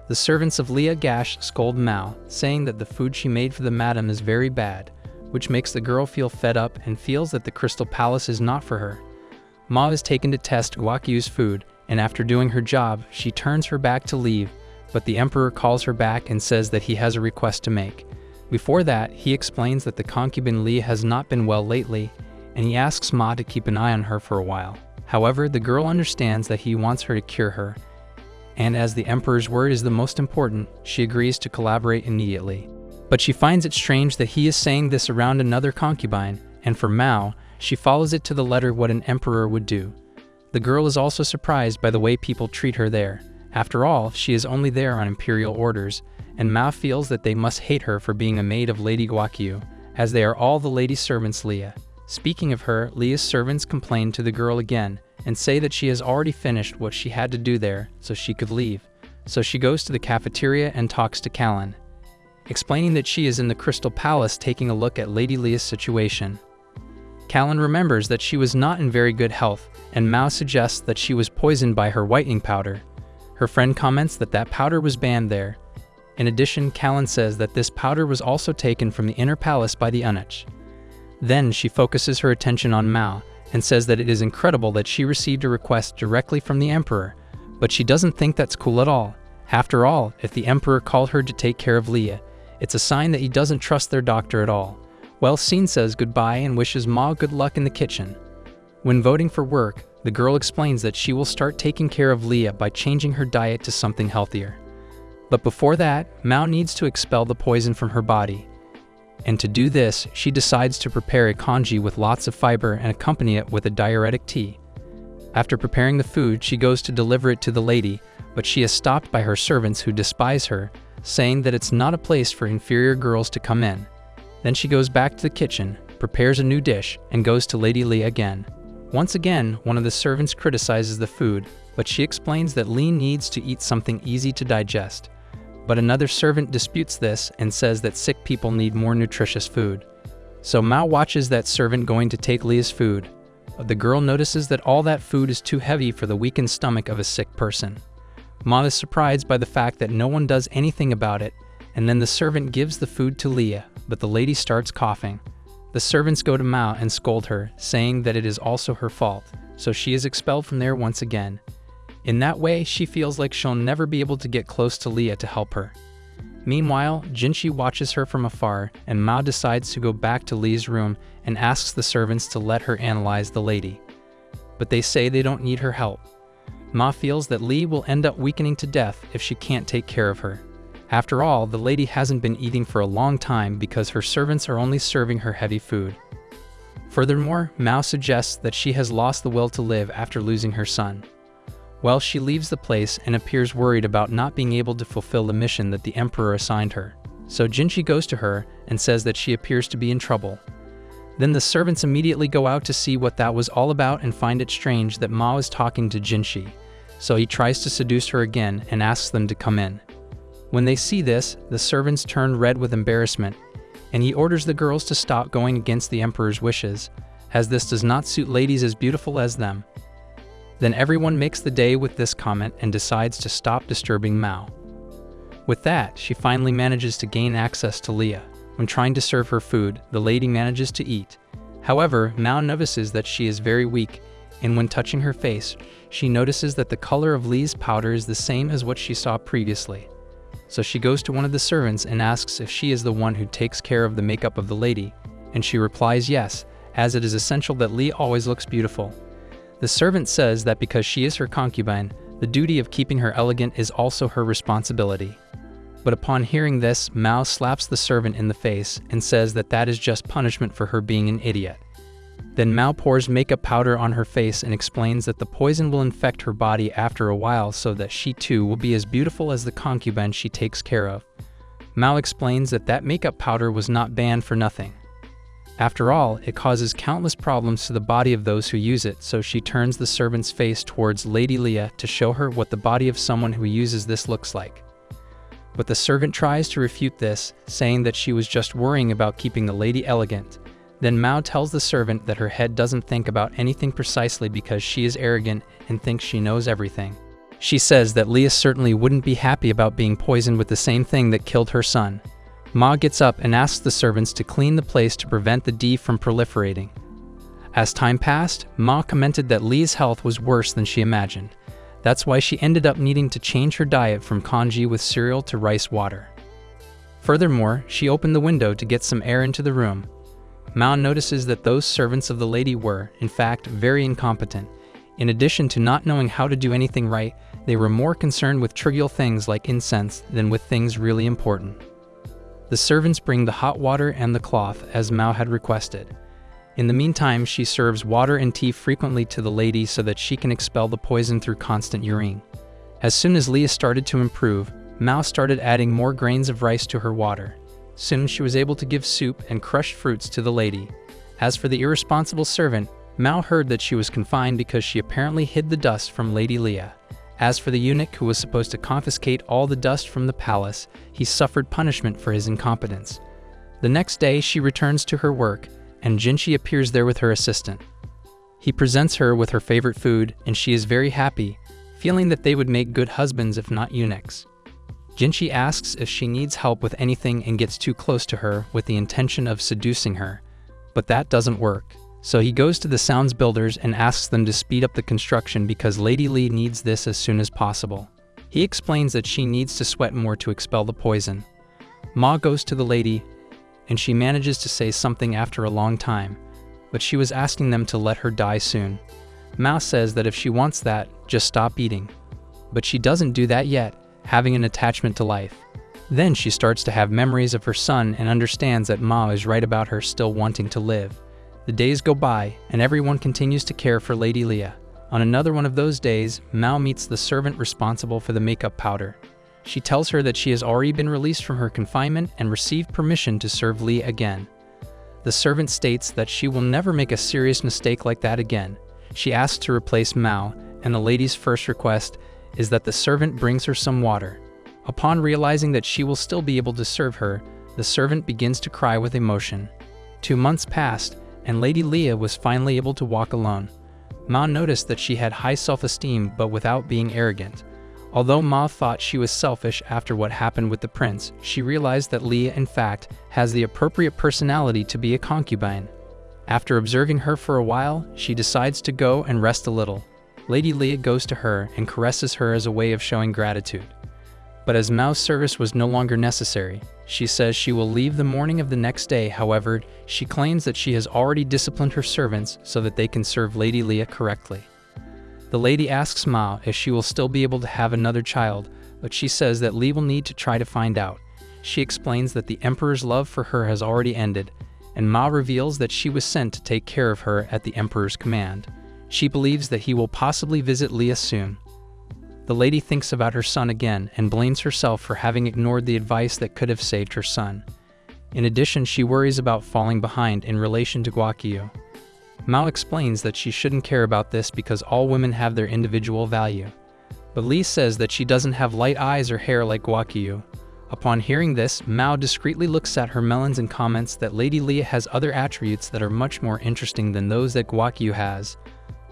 The servants of Leah Gash scold Mao, saying that the food she made for the madam is very bad, which makes the girl feel fed up and feels that the Crystal Palace is not for her. Mao is taken to test Gwakyu's food, and after doing her job, she turns her back to leave, but the emperor calls her back and says that he has a request to make. Before that, he explains that the concubine Li has not been well lately, and he asks Ma to keep an eye on her for a while. However, the girl understands that he wants her to cure her, and as the emperor's word is the most important, she agrees to collaborate immediately. But she finds it strange that he is saying this around another concubine, and for Mao, she follows it to the letter what an emperor would do. The girl is also surprised by the way people treat her there. After all, she is only there on imperial orders, and Mao feels that they must hate her for being a maid of Lady Gwakyu, as they are all the lady servants Leah. Speaking of her, Leah's servants complain to the girl again, and say that she has already finished what she had to do there, so she could leave. So she goes to the cafeteria and talks to Callan, explaining that she is in the Crystal Palace taking a look at Lady Leah's situation. Callan remembers that she was not in very good health, and Mao suggests that she was poisoned by her whitening powder. Her friend comments that that powder was banned there. In addition, Callan says that this powder was also taken from the inner palace by the Unich. Then she focuses her attention on Mao, and says that it is incredible that she received a request directly from the emperor, but she doesn't think that's cool at all. After all, if the emperor called her to take care of Leah, it's a sign that he doesn't trust their doctor at all. Well, Scene says goodbye and wishes Ma good luck in the kitchen. When voting for work, the girl explains that she will start taking care of Leah by changing her diet to something healthier. But before that, Mao needs to expel the poison from her body. And to do this, she decides to prepare a congee with lots of fiber and accompany it with a diuretic tea. After preparing the food, she goes to deliver it to the lady, but she is stopped by her servants who despise her, saying that it's not a place for inferior girls to come in. Then she goes back to the kitchen, prepares a new dish, and goes to Lady Li again. Once again, one of the servants criticizes the food, but she explains that Li needs to eat something easy to digest. But another servant disputes this and says that sick people need more nutritious food. So Mao watches that servant going to take Leah's food. But the girl notices that all that food is too heavy for the weakened stomach of a sick person. Mao is surprised by the fact that no one does anything about it, and then the servant gives the food to Leah, but the lady starts coughing. The servants go to Mao and scold her, saying that it is also her fault, so she is expelled from there once again. In that way, she feels like she'll never be able to get close to Leah to help her. Meanwhile, Jinshi watches her from afar, and Mao decides to go back to Lee's room and asks the servants to let her analyze the lady. But they say they don't need her help. Ma feels that Lee will end up weakening to death if she can't take care of her. After all, the lady hasn't been eating for a long time because her servants are only serving her heavy food. Furthermore, Mao suggests that she has lost the will to live after losing her son. Well, she leaves the place and appears worried about not being able to fulfill the mission that the emperor assigned her. so Jinchi goes to her and says that she appears to be in trouble. Then the servants immediately go out to see what that was all about and find it strange that Mao is talking to Jinchi, so he tries to seduce her again and asks them to come in. When they see this, the servants turn red with embarrassment, and he orders the girls to stop going against the emperor's wishes, as this does not suit ladies as beautiful as them. Then everyone makes the day with this comment and decides to stop disturbing Mao. With that, she finally manages to gain access to Leah. When trying to serve her food, the lady manages to eat. However, Mao notices that she is very weak, and when touching her face, she notices that the color of Lee's powder is the same as what she saw previously. So she goes to one of the servants and asks if she is the one who takes care of the makeup of the lady, and she replies yes, as it is essential that Lee always looks beautiful. The servant says that because she is her concubine, the duty of keeping her elegant is also her responsibility. But upon hearing this, Mao slaps the servant in the face and says that that is just punishment for her being an idiot. Then Mao pours makeup powder on her face and explains that the poison will infect her body after a while so that she too will be as beautiful as the concubine she takes care of. Mao explains that that makeup powder was not banned for nothing. After all, it causes countless problems to the body of those who use it, so she turns the servant's face towards Lady Leah to show her what the body of someone who uses this looks like. But the servant tries to refute this, saying that she was just worrying about keeping the lady elegant. Then Mao tells the servant that her head doesn't think about anything precisely because she is arrogant and thinks she knows everything. She says that Leah certainly wouldn't be happy about being poisoned with the same thing that killed her son. Ma gets up and asks the servants to clean the place to prevent the D from proliferating. As time passed, Ma commented that Lee's health was worse than she imagined. That's why she ended up needing to change her diet from congee with cereal to rice water. Furthermore, she opened the window to get some air into the room. Mao notices that those servants of the lady were, in fact, very incompetent. In addition to not knowing how to do anything right, they were more concerned with trivial things like incense than with things really important. The servants bring the hot water and the cloth, as Mao had requested. In the meantime, she serves water and tea frequently to the lady so that she can expel the poison through constant urine. As soon as Leah started to improve, Mao started adding more grains of rice to her water. Soon she was able to give soup and crushed fruits to the lady. As for the irresponsible servant, Mao heard that she was confined because she apparently hid the dust from Lady Leah. As for the eunuch who was supposed to confiscate all the dust from the palace, he suffered punishment for his incompetence. The next day she returns to her work, and Jinchi appears there with her assistant. He presents her with her favorite food, and she is very happy, feeling that they would make good husbands if not eunuchs. Jinchi asks if she needs help with anything and gets too close to her with the intention of seducing her, but that doesn't work. So he goes to the sounds builders and asks them to speed up the construction because Lady Lee needs this as soon as possible. He explains that she needs to sweat more to expel the poison. Ma goes to the lady, and she manages to say something after a long time, but she was asking them to let her die soon. Mao says that if she wants that, just stop eating. But she doesn't do that yet, having an attachment to life. Then she starts to have memories of her son and understands that Mao is right about her still wanting to live. The days go by, and everyone continues to care for Lady Leah. On another one of those days, Mao meets the servant responsible for the makeup powder. She tells her that she has already been released from her confinement and received permission to serve Lee again. The servant states that she will never make a serious mistake like that again. She asks to replace Mao, and the lady's first request is that the servant brings her some water. Upon realizing that she will still be able to serve her, the servant begins to cry with emotion. 2 months passed, and Lady Leah was finally able to walk alone. Ma noticed that she had high self-esteem but without being arrogant. Although Ma thought she was selfish after what happened with the prince, she realized that Leah in fact has the appropriate personality to be a concubine. After observing her for a while, she decides to go and rest a little. Lady Leah goes to her and caresses her as a way of showing gratitude. But as Mao's service was no longer necessary, she says she will leave the morning of the next day. However, she claims that she has already disciplined her servants so that they can serve Lady Leah correctly. The lady asks Mao if she will still be able to have another child, but she says that Li will need to try to find out. She explains that the emperor's love for her has already ended, and Mao reveals that she was sent to take care of her at the emperor's command. She believes that he will possibly visit Leah soon. the lady thinks about her son again and blames herself for having ignored the advice that could have saved her son. In addition, she worries about falling behind in relation to Gwakyu. Mao explains that she shouldn't care about this because all women have their individual value. But Lee says that she doesn't have light eyes or hair like Gwakyu. Upon hearing this, Mao discreetly looks at her melons and comments that Lady Leah has other attributes that are much more interesting than those that Gwakyu has.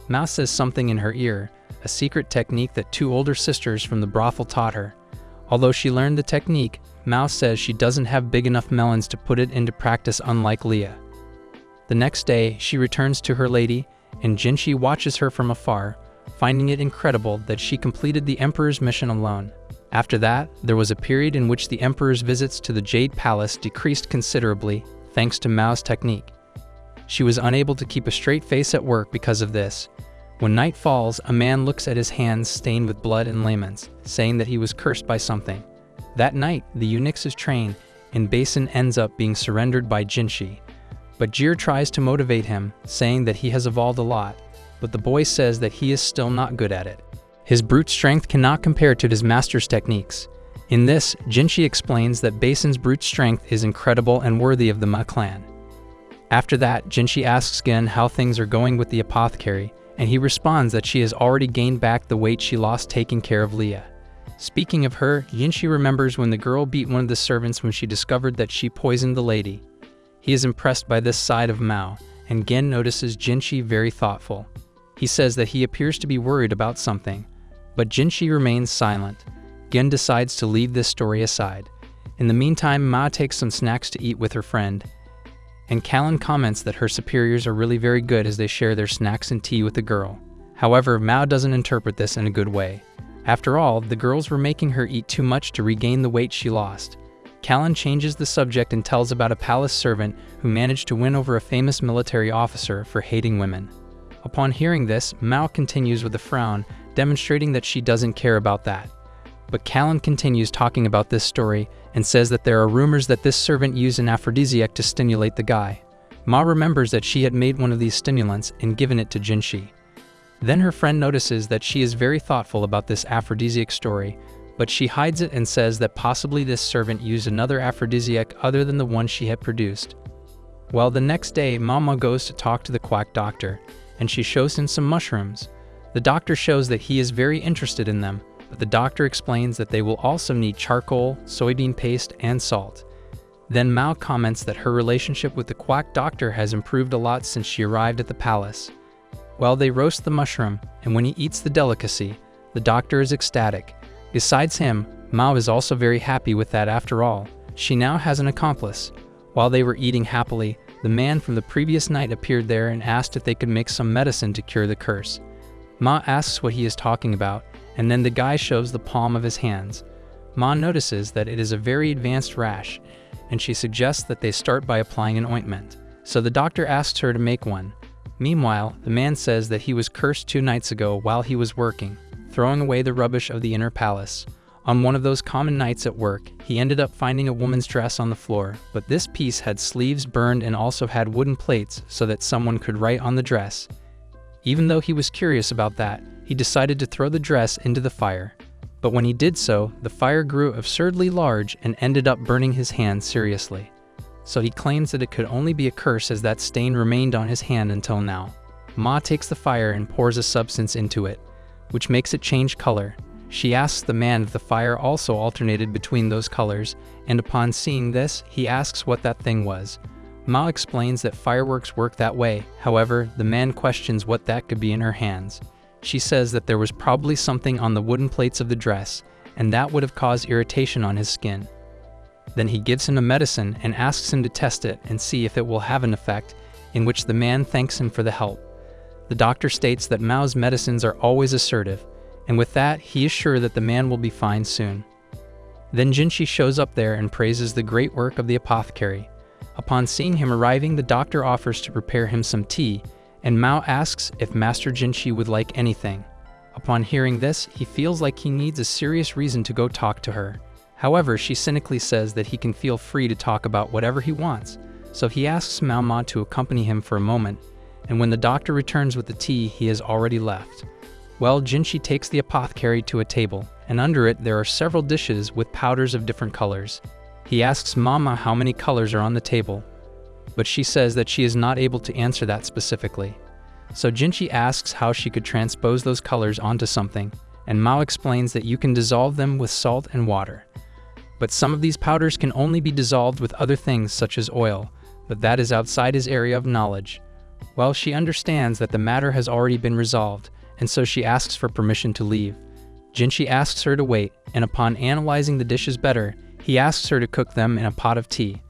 Mao says something in her ear, a secret technique that two older sisters from the brothel taught her. Although she learned the technique, Mao says she doesn't have big enough melons to put it into practice, unlike Leah. The next day, she returns to her lady, and Jinshi watches her from afar, finding it incredible that she completed the Emperor's mission alone. After that, there was a period in which the Emperor's visits to the Jade Palace decreased considerably, thanks to Mao's technique. She was unable to keep a straight face at work because of this. When night falls, a man looks at his hands stained with blood and laments, saying that he was cursed by something. That night, the eunuch's train in Basin ends up being surrendered by Jinshi. But Jir tries to motivate him, saying that he has evolved a lot, but the boy says that he is still not good at it. His brute strength cannot compare to his master's techniques. In this, Jinshi explains that Basin's brute strength is incredible and worthy of the Ma clan. After that, Jinshi asks Gen how things are going with the apothecary, and he responds that she has already gained back the weight she lost taking care of Leah. Speaking of her, Jinshi remembers when the girl beat one of the servants when she discovered that she poisoned the lady. He is impressed by this side of Mao, and Gen notices Jinshi very thoughtful. He says that he appears to be worried about something, but Jinshi remains silent. Gen decides to leave this story aside. In the meantime, Ma takes some snacks to eat with her friend, and Callan comments that her superiors are really very good as they share their snacks and tea with the girl. However, Mao doesn't interpret this in a good way. After all, the girls were making her eat too much to regain the weight she lost. Callan changes the subject and tells about a palace servant who managed to win over a famous military officer for hating women. Upon hearing this, Mao continues with a frown, demonstrating that she doesn't care about that. But Callan continues talking about this story and says that there are rumors that this servant used an aphrodisiac to stimulate the guy. Ma remembers that she had made one of these stimulants and given it to Jinshi. Then her friend notices that she is very thoughtful about this aphrodisiac story, but she hides it and says that possibly this servant used another aphrodisiac other than the one she had produced. Well, the next day, Mama goes to talk to the quack doctor, and she shows him some mushrooms. The doctor shows that he is very interested in them, but the doctor explains that they will also need charcoal, soybean paste, and salt. Then Mao comments that her relationship with the quack doctor has improved a lot since she arrived at the palace. Well, they roast the mushroom, and when he eats the delicacy, the doctor is ecstatic. Besides him, Mao is also very happy with that. After all, she now has an accomplice. While they were eating happily, the man from the previous night appeared there and asked if they could make some medicine to cure the curse. Ma asks what he is talking about, and then the guy shows the palm of his hands. Ma notices that it is a very advanced rash, and she suggests that they start by applying an ointment. So the doctor asks her to make one. Meanwhile, the man says that he was cursed 2 nights ago while he was working, throwing away the rubbish of the inner palace. On one of those common nights at work, he ended up finding a woman's dress on the floor, but this piece had sleeves burned and also had wooden plates so that someone could write on the dress. Even though he was curious about that, he decided to throw the dress into the fire. But when he did so, the fire grew absurdly large and ended up burning his hand seriously. So he claims that it could only be a curse as that stain remained on his hand until now. Ma takes the fire and pours a substance into it, which makes it change color. She asks the man if the fire also alternated between those colors, and upon seeing this, he asks what that thing was. Ma explains that fireworks work that way. However, the man questions what that could be in her hands. She says that there was probably something on the wooden plates of the dress, and that would have caused irritation on his skin. Then he gives him a medicine and asks him to test it and see if it will have an effect, in which the man thanks him for the help. The doctor states that Mao's medicines are always assertive, and with that, he is sure that the man will be fine soon. Then Jinshi shows up there and praises the great work of the apothecary. Upon seeing him arriving, the doctor offers to prepare him some tea, and Mao asks if Master Jinshi would like anything. Upon hearing this, he feels like he needs a serious reason to go talk to her. However, she cynically says that he can feel free to talk about whatever he wants, so he asks Mao Ma to accompany him for a moment, and when the doctor returns with the tea, he has already left. Well, Jinshi takes the apothecary to a table, and under it there are several dishes with powders of different colors. He asks Mama how many colors are on the table, but she says that she is not able to answer that specifically. So Jinshi asks how she could transpose those colors onto something, and Mao explains that you can dissolve them with salt and water. But some of these powders can only be dissolved with other things such as oil, but that is outside his area of knowledge. Well, she understands that the matter has already been resolved, and so she asks for permission to leave. Jinshi asks her to wait, and upon analyzing the dishes better, he asks her to cook them in a pot of tea.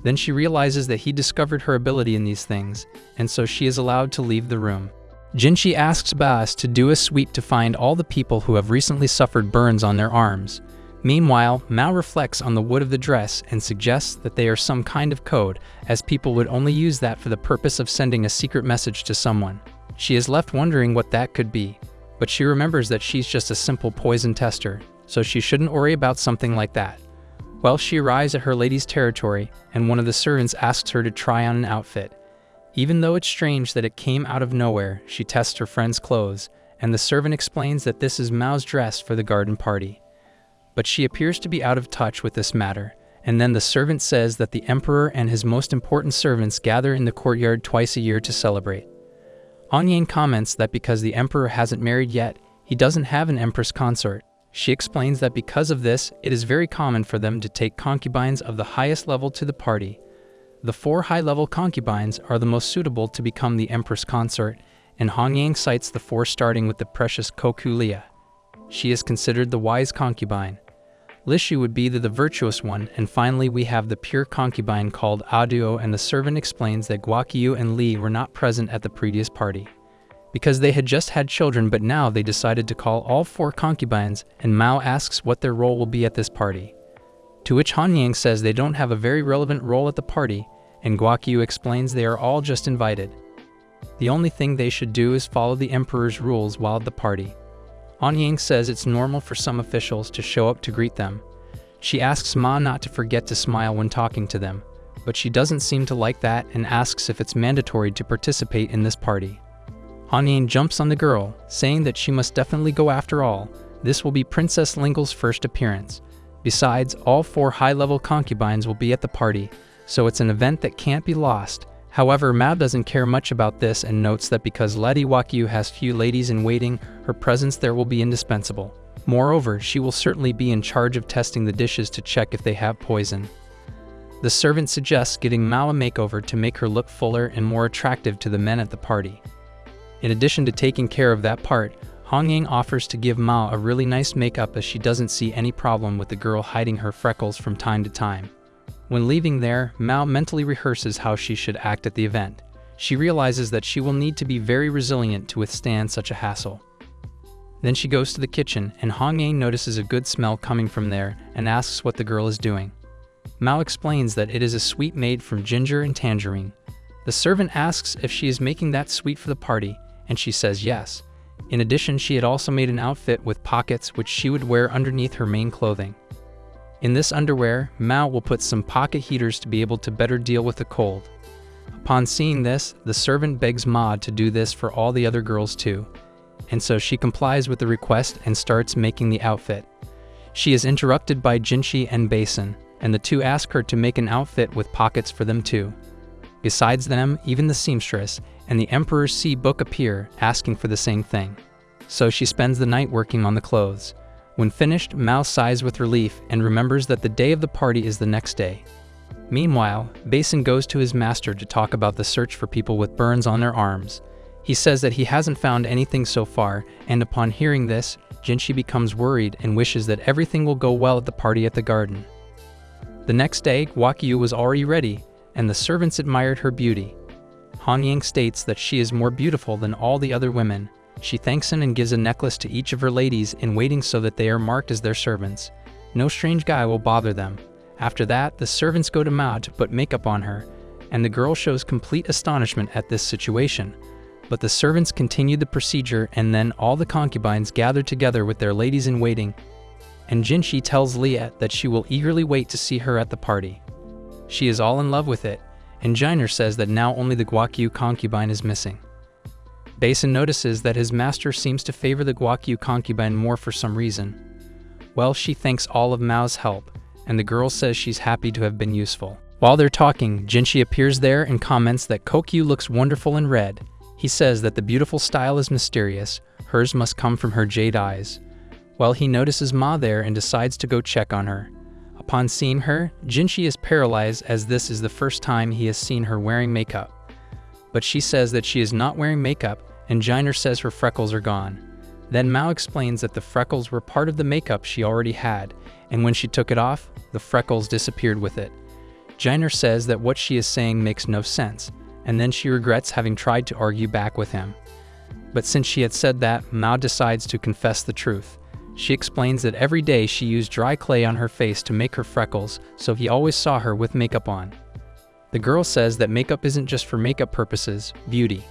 Then she realizes that he discovered her ability in these things, and so she is allowed to leave the room. Jinshi asks Baas to do a sweep to find all the people who have recently suffered burns on their arms. Meanwhile, Mao reflects on the wood of the dress and suggests that they are some kind of code, as people would only use that for the purpose of sending a secret message to someone. She is left wondering what that could be, but she remembers that she's just a simple poison tester, so she shouldn't worry about something like that. Well, she arrives at her lady's territory, and one of the servants asks her to try on an outfit. Even though it's strange that it came out of nowhere, she tests her friend's clothes, and the servant explains that this is Mao's dress for the garden party. But she appears to be out of touch with this matter, and then the servant says that the emperor and his most important servants gather in the courtyard twice a year to celebrate. Anyang comments that because the emperor hasn't married yet, he doesn't have an empress consort. She explains that because of this, it is very common for them to take concubines of the highest level to the party. The 4 high-level concubines are the most suitable to become the empress consort, and Hongyang cites the 4 starting with the precious Kokulia. She is considered the wise concubine. Lishu would be the virtuous one, and finally we have the pure concubine called Aduo, and the servant explains that Guakyu and Li were not present at the previous party, because they had just had children, but now they decided to call all 4 concubines, and Mao asks what their role will be at this party. To which Hanyang says they don't have a very relevant role at the party, and Guakyu explains they are all just invited. The only thing they should do is follow the emperor's rules while at the party. Anyang says it's normal for some officials to show up to greet them. She asks Ma not to forget to smile when talking to them, but she doesn't seem to like that and asks if it's mandatory to participate in this party. Anyang jumps on the girl, saying that she must definitely go after all. This will be Princess Lingle's first appearance. Besides, all 4 high-level concubines will be at the party, so it's an event that can't be lost. However, Mao doesn't care much about this and notes that because Lady Wakyu has few ladies in waiting, her presence there will be indispensable. Moreover, she will certainly be in charge of testing the dishes to check if they have poison. The servant suggests getting Mao a makeover to make her look fuller and more attractive to the men at the party. In addition to taking care of that part, Hongyang offers to give Mao a really nice makeup as she doesn't see any problem with the girl hiding her freckles from time to time. When leaving there, Mao mentally rehearses how she should act at the event. She realizes that she will need to be very resilient to withstand such a hassle. Then she goes to the kitchen, and Hongyang notices a good smell coming from there and asks what the girl is doing. Mao explains that it is a sweet made from ginger and tangerine. The servant asks if she is making that sweet for the party, and she says yes. In addition, she had also made an outfit with pockets which she would wear underneath her main clothing. In this underwear, Mao will put some pocket heaters to be able to better deal with the cold. Upon seeing this, the servant begs Ma to do this for all the other girls too, and so she complies with the request and starts making the outfit. She is interrupted by Jinshi and Basin, and the two ask her to make an outfit with pockets for them too. Besides them, even the seamstress and the Emperor's Sea Book appear, asking for the same thing. So she spends the night working on the clothes. When finished, Mao sighs with relief and remembers that the day of the party is the next day. Meanwhile, Basin goes to his master to talk about the search for people with burns on their arms. He says that he hasn't found anything so far, and upon hearing this, Jinshi becomes worried and wishes that everything will go well at the party at the garden. The next day, Wakyu was already ready, and the servants admired her beauty. Hanyang states that she is more beautiful than all the other women. She thanks him and gives a necklace to each of her ladies in waiting so that they are marked as their servants. No strange guy will bother them. After that, the servants go to Mao to put makeup on her, and the girl shows complete astonishment at this situation. But the servants continue the procedure, and then all the concubines gather together with their ladies in waiting, and Jinshi tells Liet that she will eagerly wait to see her at the party. She is all in love with it, and Jiner says that now only the Guakyu concubine is missing. Basin notices that his master seems to favor the Guakyu concubine more for some reason. Well, she thanks all of Mao's help, and the girl says she's happy to have been useful. While they're talking, Jinshi appears there and comments that Kokyu looks wonderful in red. He says that the beautiful style is mysterious, hers must come from her jade eyes. Well, he notices Ma there and decides to go check on her. Upon seeing her, Jinshi is paralyzed as this is the first time he has seen her wearing makeup. But she says that she is not wearing makeup, and Jiner says her freckles are gone. Then Mao explains that the freckles were part of the makeup she already had, and when she took it off, the freckles disappeared with it. Jiner says that what she is saying makes no sense, and then she regrets having tried to argue back with him. But since she had said that, Mao decides to confess the truth. She explains that every day she used dry clay on her face to make her freckles, so he always saw her with makeup on. The girl says that makeup isn't just for makeup purposes, beauty.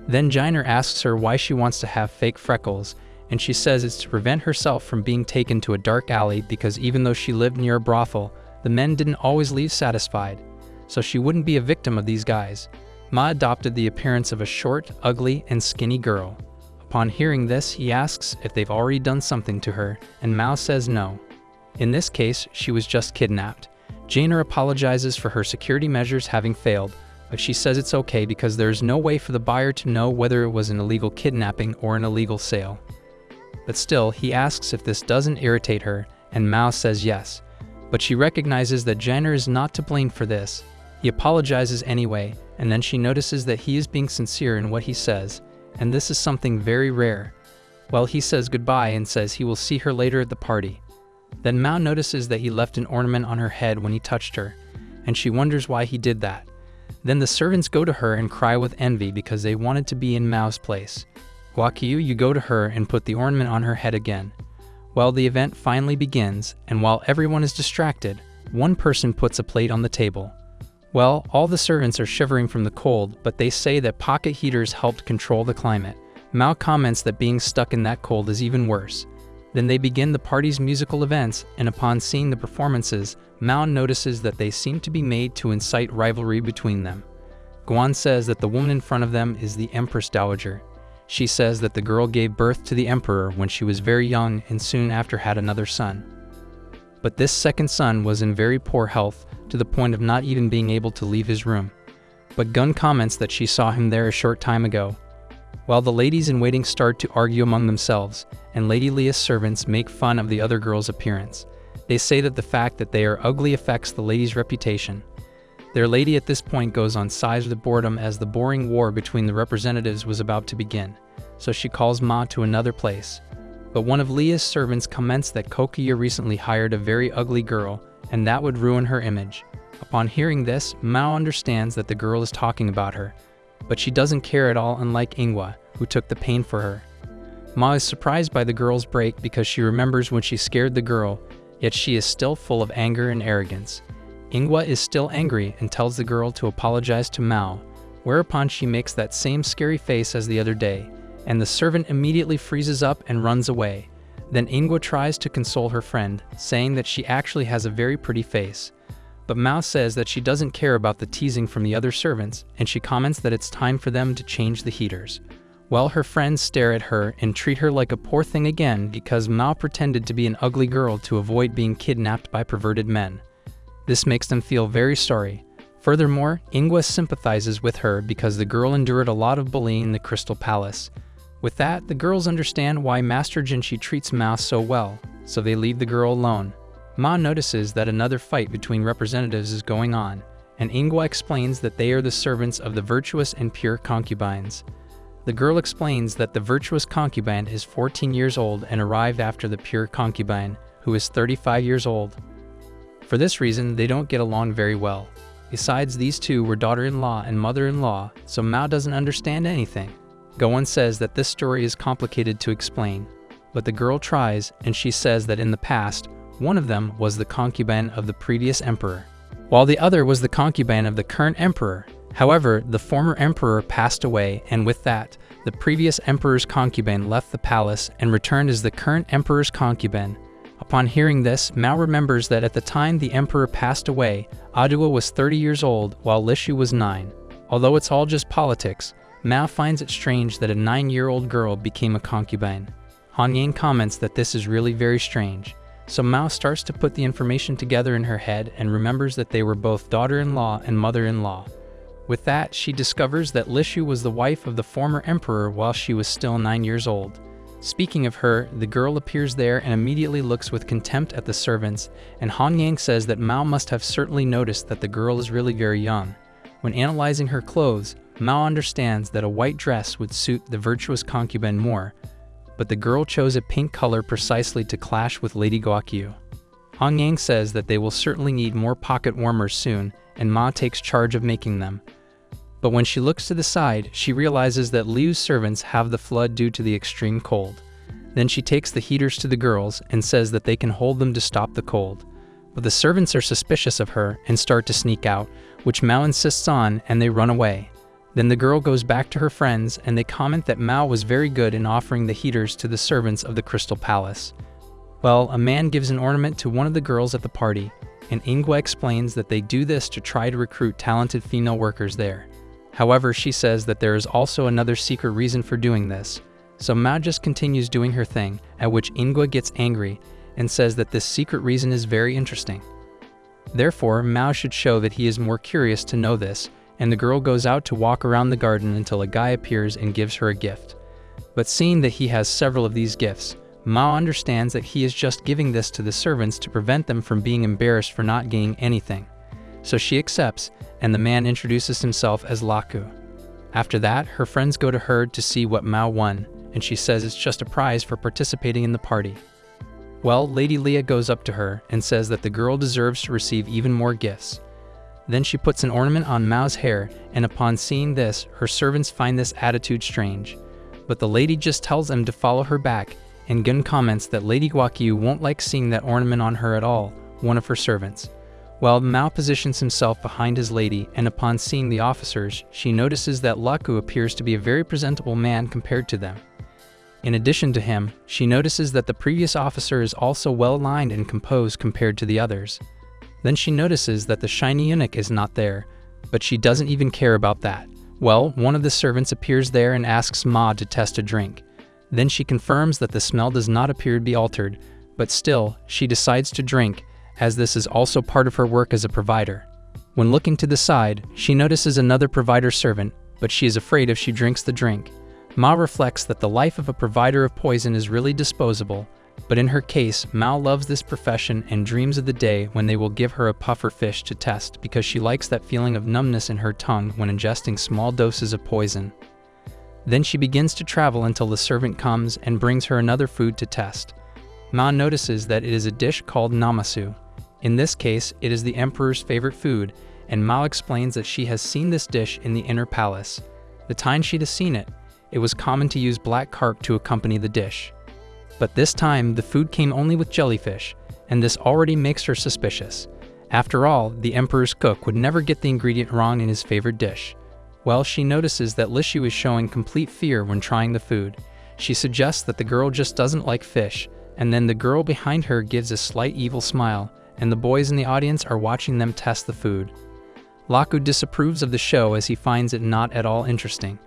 Then Jiner asks her why she wants to have fake freckles, and she says it's to prevent herself from being taken to a dark alley because even though she lived near a brothel, the men didn't always leave satisfied, so she wouldn't be a victim of these guys. Ma adopted the appearance of a short, ugly, and skinny girl. Upon hearing this, he asks if they've already done something to her, and Mao says no. In this case, she was just kidnapped. Jiner apologizes for her security measures having failed, but she says it's okay because there is no way for the buyer to know whether it was an illegal kidnapping or an illegal sale. But still, he asks if this doesn't irritate her, and Mao says yes. But she recognizes that Jiner is not to blame for this. He apologizes anyway, and then she notices that he is being sincere in what he says, and this is something very rare. Well, he says goodbye and says he will see her later at the party. Then Mao notices that he left an ornament on her head when he touched her, and she wonders why he did that. Then the servants go to her and cry with envy because they wanted to be in Mao's place. Guakyu, you go to her and put the ornament on her head again. Well, the event finally begins, and while everyone is distracted, one person puts a plate on the table. Well, all the servants are shivering from the cold, but they say that pocket heaters helped control the climate. Mao comments that being stuck in that cold is even worse. Then they begin the party's musical events, and upon seeing the performances, Mao notices that they seem to be made to incite rivalry between them. Guan says that the woman in front of them is the Empress Dowager. She says that the girl gave birth to the emperor when she was very young and soon after had another son. But this second son was in very poor health, to the point of not even being able to leave his room. But Gun comments that she saw him there a short time ago. While the ladies in waiting start to argue among themselves, and Lady Leah's servants make fun of the other girl's appearance. They say that the fact that they are ugly affects the lady's reputation. Their lady at this point goes on sides with boredom as the boring war between the representatives was about to begin, so she calls Ma to another place. But one of Leah's servants comments that Kokuya recently hired a very ugly girl, and that would ruin her image. Upon hearing this, Mao understands that the girl is talking about her, but she doesn't care at all, unlike Ingwa, who took the pain for her. Ma is surprised by the girl's break because she remembers when she scared the girl, yet she is still full of anger and arrogance. Ingwa is still angry and tells the girl to apologize to Mao, whereupon she makes that same scary face as the other day, and the servant immediately freezes up and runs away. Then Ingwa tries to console her friend, saying that she actually has a very pretty face. But Mao says that she doesn't care about the teasing from the other servants, and she comments that it's time for them to change the heaters. Well, her friends stare at her and treat her like a poor thing again because Mao pretended to be an ugly girl to avoid being kidnapped by perverted men. This makes them feel very sorry. Furthermore, Ingwa sympathizes with her because the girl endured a lot of bullying in the Crystal Palace. With that, the girls understand why Master Jinshi treats Mao so well, so they leave the girl alone. Ma notices that another fight between representatives is going on, and Ingwa explains that they are the servants of the virtuous and pure concubines. The girl explains that the virtuous concubine is 14 years old and arrived after the pure concubine, who is 35 years old. For this reason, they don't get along very well. Besides, these two were daughter-in-law and mother-in-law, so Mao doesn't understand anything. Goen says that this story is complicated to explain, but the girl tries, and she says that in the past, one of them was the concubine of the previous emperor, while the other was the concubine of the current emperor. However, the former emperor passed away, and with that, the previous emperor's concubine left the palace and returned as the current emperor's concubine. Upon hearing this, Mao remembers that at the time the emperor passed away, Adua was 30 years old while Lishu was 9. Although it's all just politics, Mao finds it strange that a 9-year-old girl became a concubine. Han Yang comments that this is really very strange. So Mao starts to put the information together in her head and remembers that they were both daughter-in-law and mother-in-law. With that, she discovers that Lishu was the wife of the former emperor while she was still 9 years old. Speaking of her, the girl appears there and immediately looks with contempt at the servants, and Han Yang says that Mao must have certainly noticed that the girl is really very young. When analyzing her clothes, Mao understands that a white dress would suit the virtuous concubine more, but the girl chose a pink color precisely to clash with Lady Guokyu. Han Yang says that they will certainly need more pocket warmers soon, and Ma takes charge of making them. But when she looks to the side, she realizes that Liu's servants have the flood due to the extreme cold. Then she takes the heaters to the girls and says that they can hold them to stop the cold. But the servants are suspicious of her and start to sneak out, which Mao insists on, and they run away. Then the girl goes back to her friends and they comment that Mao was very good in offering the heaters to the servants of the Crystal Palace. Well, a man gives an ornament to one of the girls at the party, and Ingwa explains that they do this to try to recruit talented female workers there. However, she says that there is also another secret reason for doing this. So Mao just continues doing her thing, at which Ingwa gets angry and says that this secret reason is very interesting. Therefore, Mao should show that he is more curious to know this, and the girl goes out to walk around the garden until a guy appears and gives her a gift. But seeing that he has several of these gifts, Mao understands that he is just giving this to the servants to prevent them from being embarrassed for not getting anything. So she accepts, and the man introduces himself as Laku. After that, her friends go to her to see what Mao won, and she says it's just a prize for participating in the party. Well, Lady Leah goes up to her and says that the girl deserves to receive even more gifts. Then she puts an ornament on Mao's hair, and upon seeing this, her servants find this attitude strange. But the lady just tells them to follow her back, and Gun comments that Lady Guokyu won't like seeing that ornament on her at all, one of her servants. Well, Mao positions himself behind his lady, and upon seeing the officers, she notices that Laku appears to be a very presentable man compared to them. In addition to him, she notices that the previous officer is also well-aligned and composed compared to the others. Then she notices that the shiny eunuch is not there, but she doesn't even care about that. Well, one of the servants appears there and asks Ma to test a drink. Then she confirms that the smell does not appear to be altered, but still, she decides to drink, as this is also part of her work as a provider. When looking to the side, she notices another provider servant, but she is afraid if she drinks the drink. Ma reflects that the life of a provider of poison is really disposable, but in her case, Mao loves this profession and dreams of the day when they will give her a puffer fish to test because she likes that feeling of numbness in her tongue when ingesting small doses of poison. Then she begins to travel until the servant comes and brings her another food to test. Ma notices that it is a dish called namasu. In this case, it is the emperor's favorite food, and Mao explains that she has seen this dish in the inner palace. The time she'd has seen it, it was common to use black carp to accompany the dish. But this time, the food came only with jellyfish, and this already makes her suspicious. After all, the emperor's cook would never get the ingredient wrong in his favorite dish. Well, she notices that Lishu is showing complete fear when trying the food. She suggests that the girl just doesn't like fish, and then the girl behind her gives a slight evil smile, and the boys in the audience are watching them test the food. Laku disapproves of the show as he finds it not at all interesting.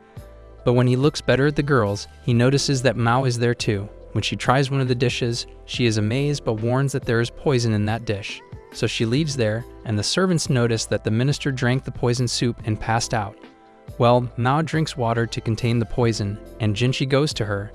But when he looks better at the girls, he notices that Mao is there too. When she tries one of the dishes, she is amazed but warns that there is poison in that dish. So she leaves there, and the servants notice that the minister drank the poison soup and passed out. Well, Mao drinks water to contain the poison, and Jinshi goes to her,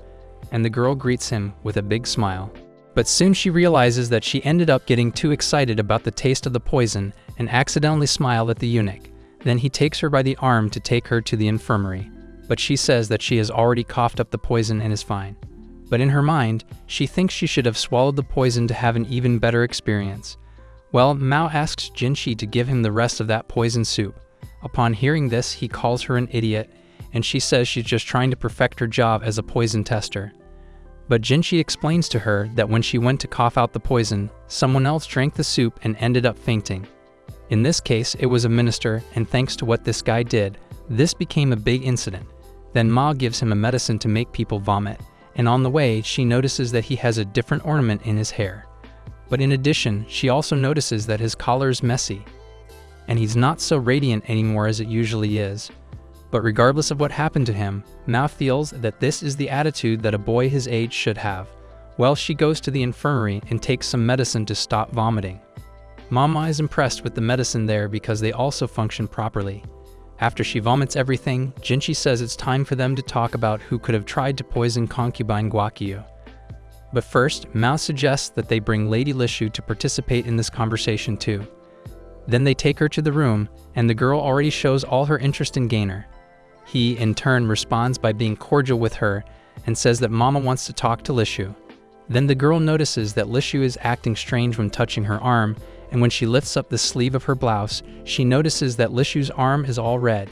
and the girl greets him with a big smile. But soon she realizes that she ended up getting too excited about the taste of the poison and accidentally smiled at the eunuch. Then he takes her by the arm to take her to the infirmary, but she says that she has already coughed up the poison and is fine. But in her mind, she thinks she should have swallowed the poison to have an even better experience. Well, Mao asks Jinshi to give him the rest of that poison soup. Upon hearing this, he calls her an idiot, and she says she's just trying to perfect her job as a poison tester. But Jinshi explains to her that when she went to cough out the poison, someone else drank the soup and ended up fainting. In this case, it was a minister, and thanks to what this guy did, this became a big incident. Then Ma gives him a medicine to make people vomit, and on the way, she notices that he has a different ornament in his hair. But in addition, she also notices that his collar is messy, and he's not so radiant anymore as it usually is. But regardless of what happened to him, Mao feels that this is the attitude that a boy his age should have. Well, she goes to the infirmary and takes some medicine to stop vomiting. Mama is impressed with the medicine there because they also function properly. After she vomits everything, Jinchi says it's time for them to talk about who could have tried to poison concubine Guakyu. But first, Mao suggests that they bring Lady Lishu to participate in this conversation too. Then they take her to the room, and the girl already shows all her interest in Gainer. He, in turn, responds by being cordial with her and says that Mama wants to talk to Lishu. Then the girl notices that Lishu is acting strange when touching her arm, and when she lifts up the sleeve of her blouse, she notices that Lishu's arm is all red.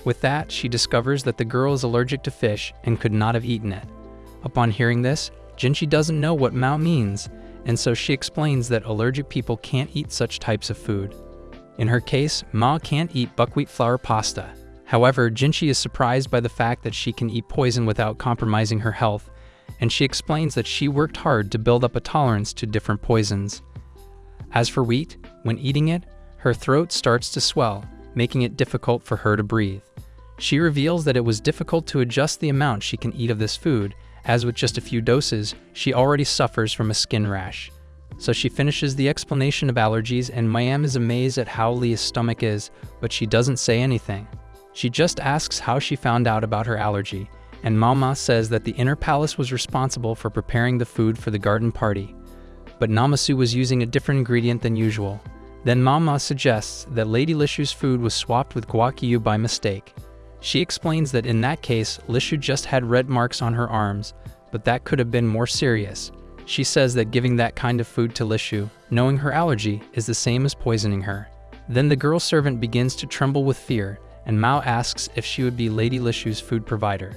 With that, she discovers that the girl is allergic to fish and could not have eaten it. Upon hearing this, Jinchi doesn't know what Mao means, and so she explains that allergic people can't eat such types of food. In her case, Mao can't eat buckwheat flour pasta. However, Jinchi is surprised by the fact that she can eat poison without compromising her health, and she explains that she worked hard to build up a tolerance to different poisons. As for wheat, when eating it, her throat starts to swell, making it difficult for her to breathe. She reveals that it was difficult to adjust the amount she can eat of this food, as with just a few doses, she already suffers from a skin rash. So she finishes the explanation of allergies, and Mayam is amazed at how Leah's stomach is, but she doesn't say anything. She just asks how she found out about her allergy, and Mama says that the inner palace was responsible for preparing the food for the garden party. But Namasu was using a different ingredient than usual. Then Mama suggests that Lady Lishu's food was swapped with Guakyu by mistake. She explains that in that case, Lishu just had red marks on her arms, but that could have been more serious. She says that giving that kind of food to Lishu, knowing her allergy, is the same as poisoning her. Then the girl servant begins to tremble with fear, and Mao asks if she would be Lady Lishu's food provider.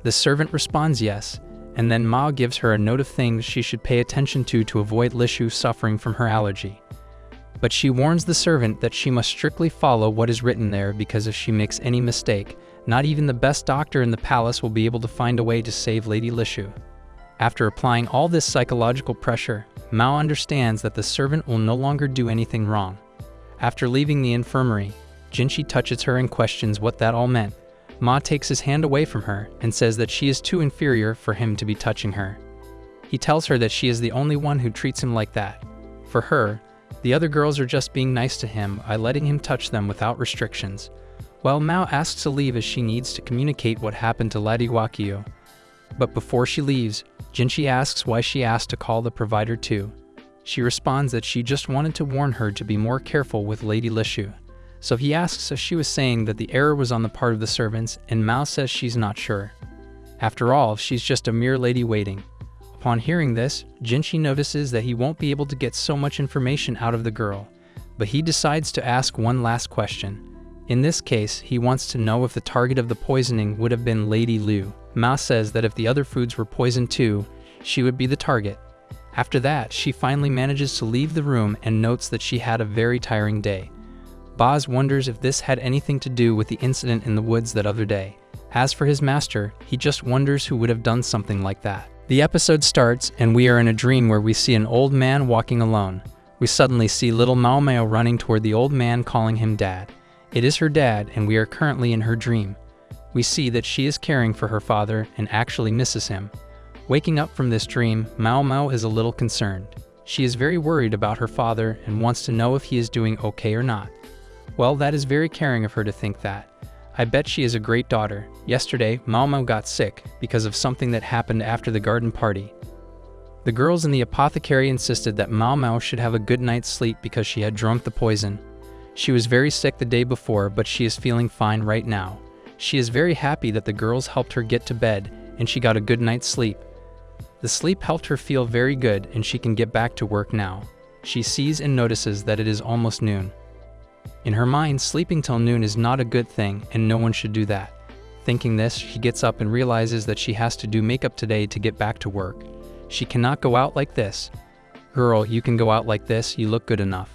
The servant responds yes, and then Mao gives her a note of things she should pay attention to avoid Lishu suffering from her allergy. But she warns the servant that she must strictly follow what is written there, because if she makes any mistake, not even the best doctor in the palace will be able to find a way to save Lady Lishu. After applying all this psychological pressure, Mao understands that the servant will no longer do anything wrong. After leaving the infirmary, Jinchi touches her and questions what that all meant. Ma takes his hand away from her and says that she is too inferior for him to be touching her. He tells her that she is the only one who treats him like that. For her, the other girls are just being nice to him by letting him touch them without restrictions. While Mao asks to leave as she needs to communicate what happened to Lady Guakyu. But before she leaves, Jinchi asks why she asked to call the provider too. She responds that she just wanted to warn her to be more careful with Lady Lishu. So he asks if she was saying that the error was on the part of the servants, and Mao says she's not sure. After all, she's just a mere lady waiting. Upon hearing this, Jinchi notices that he won't be able to get so much information out of the girl, but he decides to ask one last question. In this case, he wants to know if the target of the poisoning would have been Lady Liu. Mao says that if the other foods were poisoned too, she would be the target. After that, she finally manages to leave the room and notes that she had a very tiring day. Boz wonders if this had anything to do with the incident in the woods that other day. As for his master, he just wonders who would have done something like that. The episode starts, and we are in a dream where we see an old man walking alone. We suddenly see little Mao Mao running toward the old man, calling him dad. It is her dad, and we are currently in her dream. We see that she is caring for her father and actually misses him. Waking up from this dream, Mao Mao is a little concerned. She is very worried about her father and wants to know if he is doing okay or not. Well, that is very caring of her to think that. I bet she is a great daughter. Yesterday, Mao Mao got sick because of something that happened after the garden party. The girls in the apothecary insisted that Mao Mao should have a good night's sleep because she had drunk the poison. She was very sick the day before, but she is feeling fine right now. She is very happy that the girls helped her get to bed and she got a good night's sleep. The sleep helped her feel very good and she can get back to work now. She sees and notices that it is almost noon. In her mind, sleeping till noon is not a good thing and no one should do that. Thinking this, she gets up and realizes that she has to do makeup today to get back to work. She cannot go out like this. Girl, you can go out like this, you look good enough.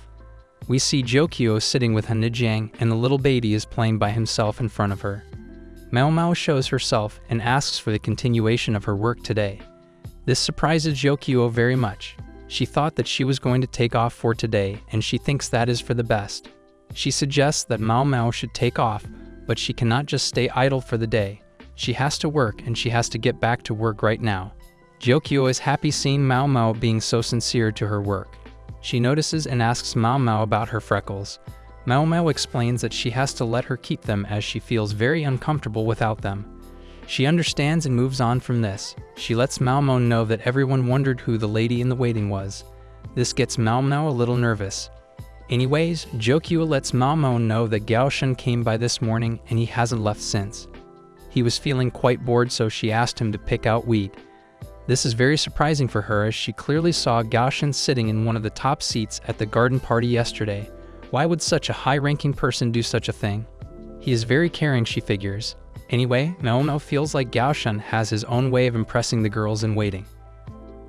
We see Jokyo sitting with Hanijiang and the little baby is playing by himself in front of her. Mao Mao shows herself and asks for the continuation of her work today. This surprises Jokyo very much. She thought that she was going to take off for today and she thinks that is for the best. She suggests that Mao Mao should take off, but she cannot just stay idle for the day. She has to work, and she has to get back to work right now. Gyokyo is happy seeing Mao Mao being so sincere to her work. She notices and asks Mao Mao about her freckles. Mao Mao explains that she has to let her keep them as she feels very uncomfortable without them. She understands and moves on from this. She lets Mao Mao know that everyone wondered who the lady in the waiting was. This gets Mao Mao a little nervous. Anyways, Gyokyo lets Mao Mao know that Gaoshan came by this morning and he hasn't left since. He was feeling quite bored, so she asked him to pick out weed. This is very surprising for her, as she clearly saw Gaoshan sitting in one of the top seats at the garden party yesterday. Why would such a high-ranking person do such a thing? He is very caring, she figures. Anyway, Mao Mao feels like Gaoshan has his own way of impressing the girls in waiting.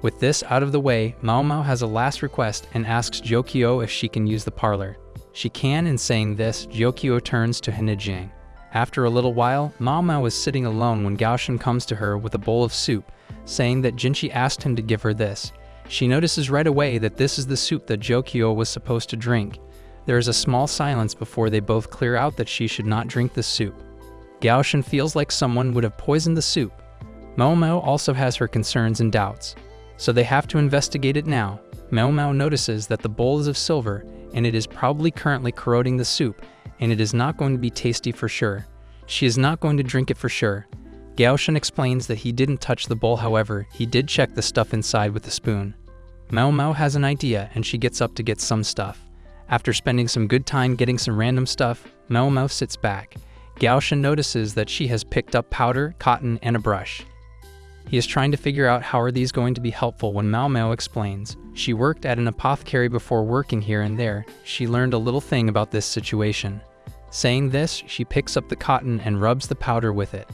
With this out of the way, Mao Mao has a last request and asks Gyokyo if she can use the parlor. She can, and saying this, Gyokyo turns to Hinijiang. After a little while, Mao Mao is sitting alone when Gaoshan comes to her with a bowl of soup, saying that Jinchi asked him to give her this. She notices right away that this is the soup that Gyokyo was supposed to drink. There is a small silence before they both clear out that she should not drink the soup. Gaoshan feels like someone would have poisoned the soup. Mao Mao also has her concerns and doubts, so they have to investigate it now. Mao Mao notices that the bowl is of silver, and it is probably currently corroding the soup, and it is not going to be tasty for sure. She is not going to drink it for sure. Gaoshan explains that he didn't touch the bowl, however, he did check the stuff inside with a spoon. Mao Mao has an idea, and she gets up to get some stuff. After spending some good time getting some random stuff, Mao Mao sits back. Gaoshan notices that she has picked up powder, cotton, and a brush. He is trying to figure out how are these going to be helpful when Mao Mao explains. She worked at an apothecary before working here, and there, she learned a little thing about this situation. Saying this, she picks up the cotton and rubs the powder with it.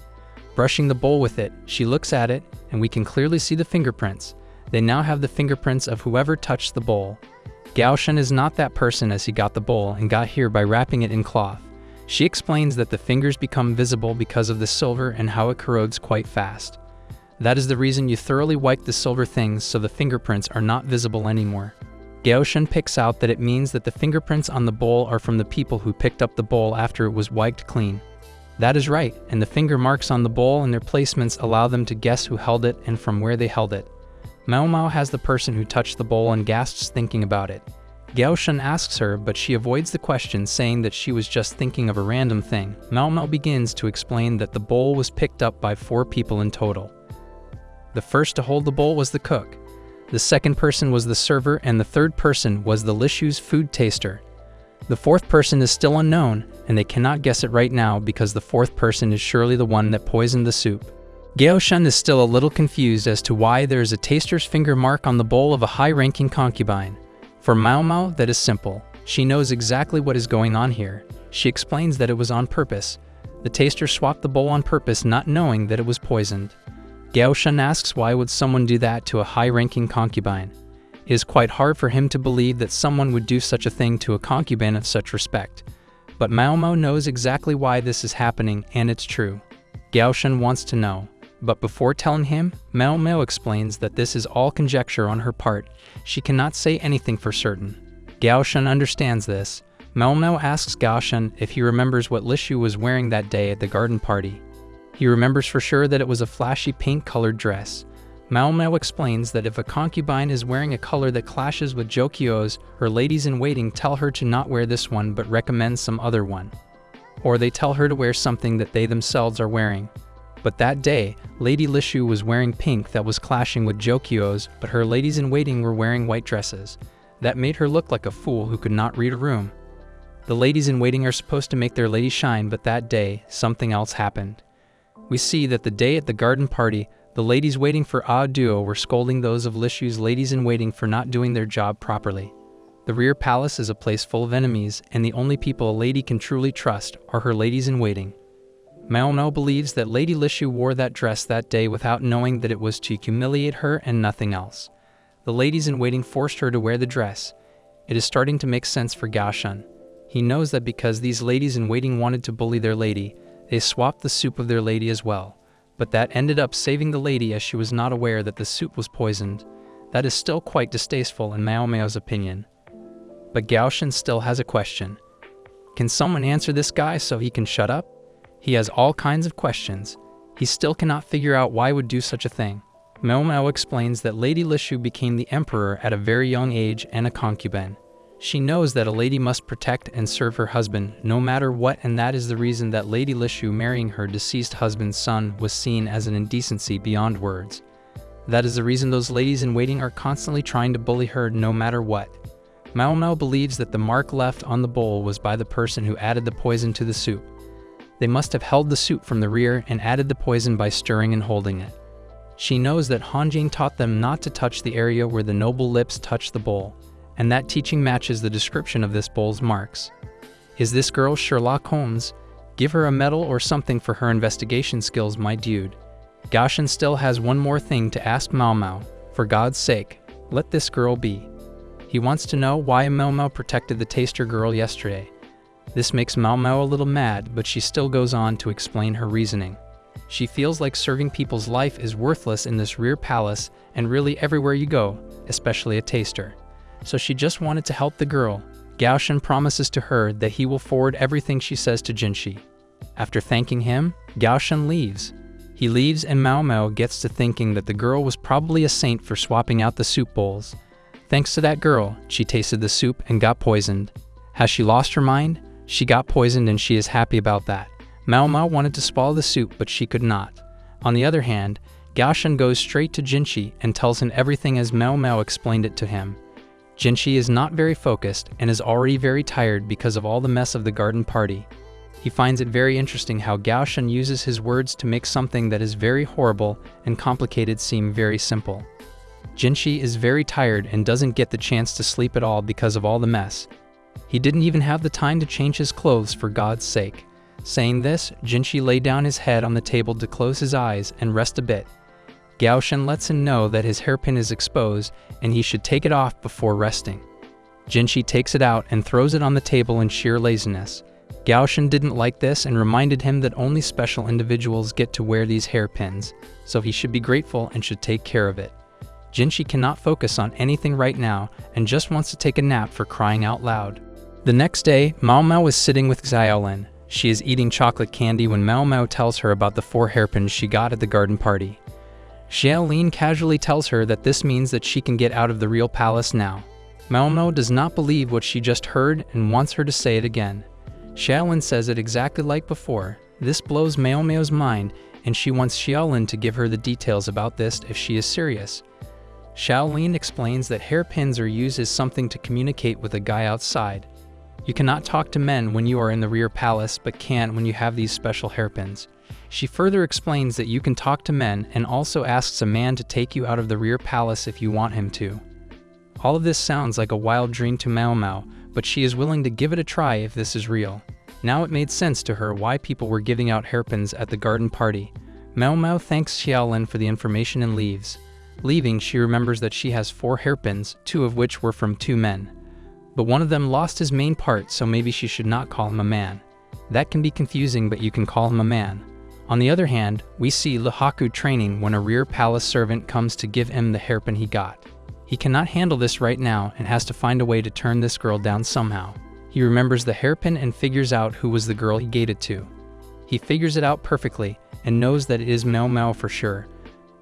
Brushing the bowl with it, she looks at it, and we can clearly see the fingerprints. They now have the fingerprints of whoever touched the bowl. Gaoshan is not that person, as he got the bowl and got here by wrapping it in cloth. She explains that the fingers become visible because of the silver and how it corrodes quite fast. That is the reason you thoroughly wipe the silver things so the fingerprints are not visible anymore. Gaoshan picks out that it means that the fingerprints on the bowl are from the people who picked up the bowl after it was wiped clean. That is right, and the finger marks on the bowl and their placements allow them to guess who held it and from where they held it. Mao Mao has the person who touched the bowl and gasps thinking about it. Gaoshan asks her, but she avoids the question, saying that she was just thinking of a random thing. Mao Mao begins to explain that the bowl was picked up by 4 people in total. The first to hold the bowl was the cook. The second person was the server, and the third person was the Lishu's food taster. The fourth person is still unknown, and they cannot guess it right now because the fourth person is surely the one that poisoned the soup. Gaoshan is still a little confused as to why there is a taster's finger mark on the bowl of a high-ranking concubine. For Mao Mao, that is simple. She knows exactly what is going on here. She explains that it was on purpose. The taster swapped the bowl on purpose, not knowing that it was poisoned. Gaoshan asks why would someone do that to a high-ranking concubine. It is quite hard for him to believe that someone would do such a thing to a concubine of such respect. But Mao Mao knows exactly why this is happening, and it's true. Gaoshan wants to know. But before telling him, Mao Mao explains that this is all conjecture on her part. She cannot say anything for certain. Gaoshan understands this. Mao Mao asks Gaoshan if he remembers what Lishu was wearing that day at the garden party. He remembers for sure that it was a flashy pink-colored dress. Mao Mao explains that if a concubine is wearing a color that clashes with Gyokyo's, her ladies-in-waiting tell her to not wear this one but recommend some other one. Or they tell her to wear something that they themselves are wearing. But that day, Lady Lishu was wearing pink that was clashing with Gyokyo's, but her ladies-in-waiting were wearing white dresses. That made her look like a fool who could not read a room. The ladies-in-waiting are supposed to make their lady shine, but that day, something else happened. We see that the day at the garden party, the ladies waiting for duo were scolding those of Lishu's ladies-in-waiting for not doing their job properly. The rear palace is a place full of enemies, and the only people a lady can truly trust are her ladies-in-waiting. Mao Mao believes that Lady Lishu wore that dress that day without knowing that it was to humiliate her and nothing else. The ladies-in-waiting forced her to wear the dress. It is starting to make sense for Gaoshan. He knows that because these ladies-in-waiting wanted to bully their lady, they swapped the soup of their lady as well. But that ended up saving the lady, as she was not aware that the soup was poisoned. That is still quite distasteful in Mao Mao's opinion. But Gaoshan still has a question. Can someone answer this guy so he can shut up? He has all kinds of questions. He still cannot figure out why would do such a thing. Mao Mao explains that Lady Lishu became the emperor at a very young age and a concubine. She knows that a lady must protect and serve her husband no matter what, and that is the reason that Lady Lishu marrying her deceased husband's son was seen as an indecency beyond words. That is the reason those ladies in waiting are constantly trying to bully her no matter what. Mao Mao believes that the mark left on the bowl was by the person who added the poison to the soup. They must have held the soup from the rear and added the poison by stirring and holding it. She knows that Hanjin taught them not to touch the area where the noble lips touch the bowl, and that teaching matches the description of this bowl's marks. Is this girl Sherlock Holmes? Give her a medal or something for her investigation skills, my dude. Gaoshan still has one more thing to ask Mao Mao. For God's sake, let this girl be. He wants to know why Mao Mao protected the taster girl yesterday. This makes Mao Mao a little mad, but she still goes on to explain her reasoning. She feels like serving people's life is worthless in this rear palace and really everywhere you go, especially a taster. So she just wanted to help the girl. Gaoshan promises to her that he will forward everything she says to Jinshi. After thanking him, Gaoshan leaves. He leaves and Mao Mao gets to thinking that the girl was probably a saint for swapping out the soup bowls. Thanks to that girl, she tasted the soup and got poisoned. Has she lost her mind? She got poisoned and she is happy about that. Mao Mao wanted to swallow the soup, but she could not. On the other hand, Gaoshan goes straight to Jinshi and tells him everything as Mao Mao explained it to him. Jinshi is not very focused and is already very tired because of all the mess of the garden party. He finds it very interesting how Gaoshan uses his words to make something that is very horrible and complicated seem very simple. Jinshi is very tired and doesn't get the chance to sleep at all because of all the mess. He didn't even have the time to change his clothes, for God's sake. Saying this, Jinshi lay down his head on the table to close his eyes and rest a bit. Gaoshan lets him know that his hairpin is exposed and he should take it off before resting. Jinshi takes it out and throws it on the table in sheer laziness. Gaoshan didn't like this and reminded him that only special individuals get to wear these hairpins, so he should be grateful and should take care of it. Jinshi cannot focus on anything right now and just wants to take a nap, for crying out loud. The next day, Mao Mao is sitting with Xiaolin. She is eating chocolate candy when Mao Mao tells her about the 4 hairpins she got at the garden party. Xiaolin casually tells her that this means that she can get out of the real palace now. Mao Mao does not believe what she just heard and wants her to say it again. Xiaolin says it exactly like before. This blows Mao Mao's mind, and she wants Xiaolin to give her the details about this if she is serious. Xiaolin explains that hairpins are used as something to communicate with a guy outside. You cannot talk to men when you are in the rear palace, but can when you have these special hairpins. She further explains that you can talk to men and also asks a man to take you out of the rear palace if you want him to. All of this sounds like a wild dream to Mao Mao, but she is willing to give it a try if this is real. Now it made sense to her why people were giving out hairpins at the garden party. Mao Mao thanks Xiaolin for the information and leaves. Leaving, she remembers that she has 4 hairpins, 2 of which were from 2 men. But one of them lost his main part, so maybe she should not call him a man. That can be confusing, but you can call him a man. On the other hand, we see Lehaku training when a rear palace servant comes to give him the hairpin he got. He cannot handle this right now and has to find a way to turn this girl down somehow. He remembers the hairpin and figures out who was the girl he gave it to. He figures it out perfectly and knows that it is Mao Mao for sure,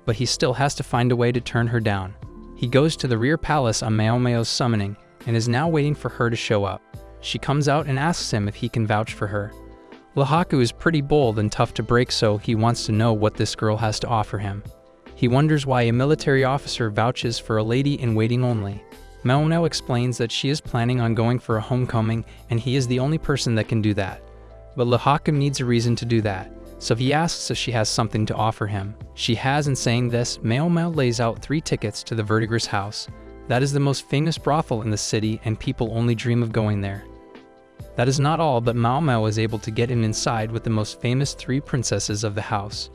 but he still has to find a way to turn her down. He goes to the rear palace on Mao Mao's summoning and is now waiting for her to show up. She comes out and asks him if he can vouch for her. Lehaku is pretty bold and tough to break, so he wants to know what this girl has to offer him. He wonders why a military officer vouches for a lady in waiting only. Mao Mao explains that she is planning on going for a homecoming and he is the only person that can do that. But Lehaku needs a reason to do that, so he asks if she has something to offer him. She has, and saying this, Mao Mao lays out 3 tickets to the Verdigris house. That is the most famous brothel in the city and people only dream of going there. That is not all, but Mao Mao is able to get him inside with the most famous 3 princesses of the house.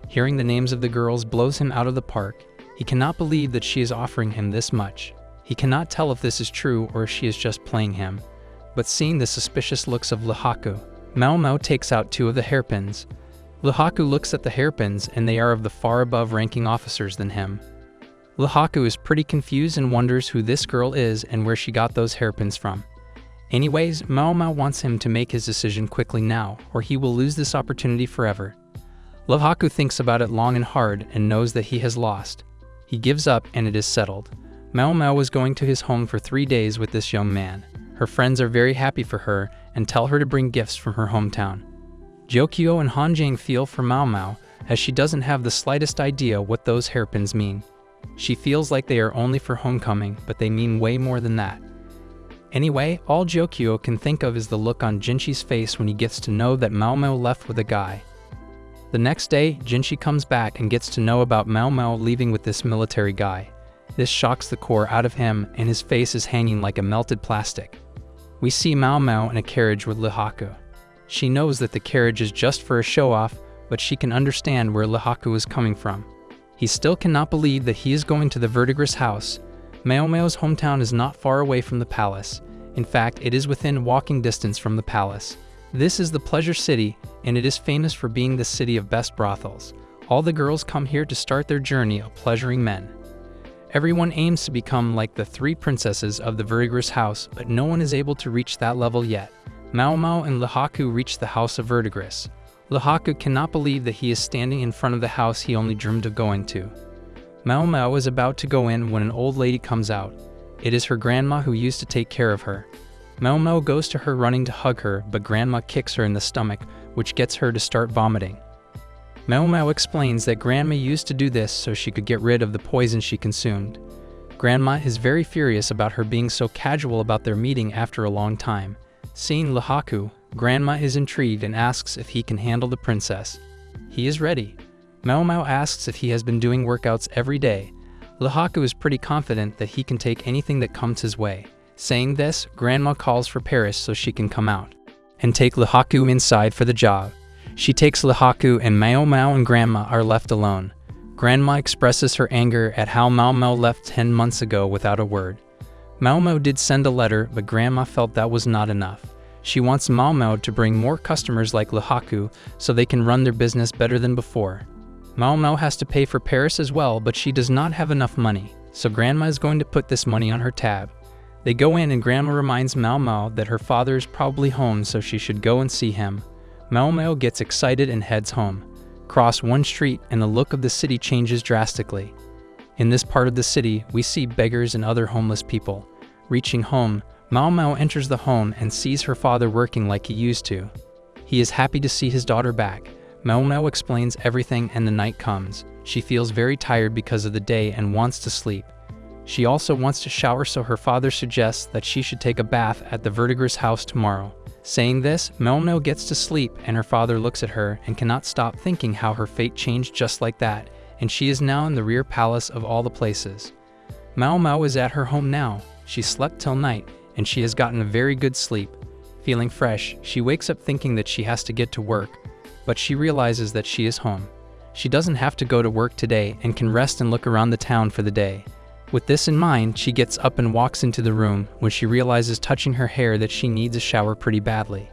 Hearing the names of the girls blows him out of the park. He cannot believe that she is offering him this much. He cannot tell if this is true or if she is just playing him. But seeing the suspicious looks of Lehaku, Mao Mao takes out 2 of the hairpins. Lehaku looks at the hairpins and they are of the far above ranking officers than him. Lehaku is pretty confused and wonders who this girl is and where she got those hairpins from. Anyways, Mao Mao wants him to make his decision quickly now, or he will lose this opportunity forever. Lehaku thinks about it long and hard and knows that he has lost. He gives up and it is settled. Mao Mao was going to his home for 3 days with this young man. Her friends are very happy for her and tell her to bring gifts from her hometown. Jokyo and Hanjang feel for Mao Mao, as she doesn't have the slightest idea what those hairpins mean. She feels like they are only for homecoming, but they mean way more than that. Anyway, all Jokyo can think of is the look on Jinshi's face when he gets to know that Mao Mao left with a guy. The next day, Jinshi comes back and gets to know about Mao Mao leaving with this military guy. This shocks the core out of him, and his face is hanging like a melted plastic. We see Mao Mao in a carriage with Lehaku. She knows that the carriage is just for a show-off, but she can understand where Lehaku is coming from. He still cannot believe that he is going to the Verdigris house. Mao Mao's hometown is not far away from the palace. In fact, it is within walking distance from the palace. This is the Pleasure City, and it is famous for being the city of best brothels. All the girls come here to start their journey of pleasuring men. Everyone aims to become like the 3 princesses of the Verdigris house, but no one is able to reach that level yet. Mao Mao and Lehaku reach the house of Verdigris. Lehaku cannot believe that he is standing in front of the house he only dreamed of going to. Mao Mao is about to go in when an old lady comes out. It is her grandma who used to take care of her. Mao Mao goes to her running to hug her, but grandma kicks her in the stomach, which gets her to start vomiting. Mao Mao explains that grandma used to do this so she could get rid of the poison she consumed. Grandma is very furious about her being so casual about their meeting after a long time. Seeing Lehaku, grandma is intrigued and asks if he can handle the princess. He is ready. Mao Mao asks if he has been doing workouts every day. Lehaku is pretty confident that he can take anything that comes his way. Saying this, grandma calls for Paris so she can come out and take Lehaku inside for the job. She takes Lehaku and Mao Mao and grandma are left alone. Grandma expresses her anger at how Mao Mao left 10 months ago without a word. Mao Mao did send a letter, but grandma felt that was not enough. She wants Mao Mao to bring more customers like Lehaku so they can run their business better than before. Mao Mao has to pay for Paris as well, but she does not have enough money, so grandma is going to put this money on her tab. They go in and grandma reminds Mao Mao that her father is probably home, so she should go and see him. Mao Mao gets excited and heads home. Cross one street and the look of the city changes drastically. In this part of the city, we see beggars and other homeless people. Reaching home, Mao Mao enters the home and sees her father working like he used to. He is happy to see his daughter back. Mao Mao explains everything and the night comes. She feels very tired because of the day and wants to sleep. She also wants to shower, so her father suggests that she should take a bath at the Verdigris house tomorrow. Saying this, Mao Mao gets to sleep and her father looks at her and cannot stop thinking how her fate changed just like that, and she is now in the rear palace of all the places. Mao Mao is at her home now. She slept till night, and she has gotten a very good sleep. Feeling fresh, she wakes up thinking that she has to get to work, but she realizes that she is home. She doesn't have to go to work today and can rest and look around the town for the day. With this in mind, she gets up and walks into the room when she realizes touching her hair that she needs a shower pretty badly.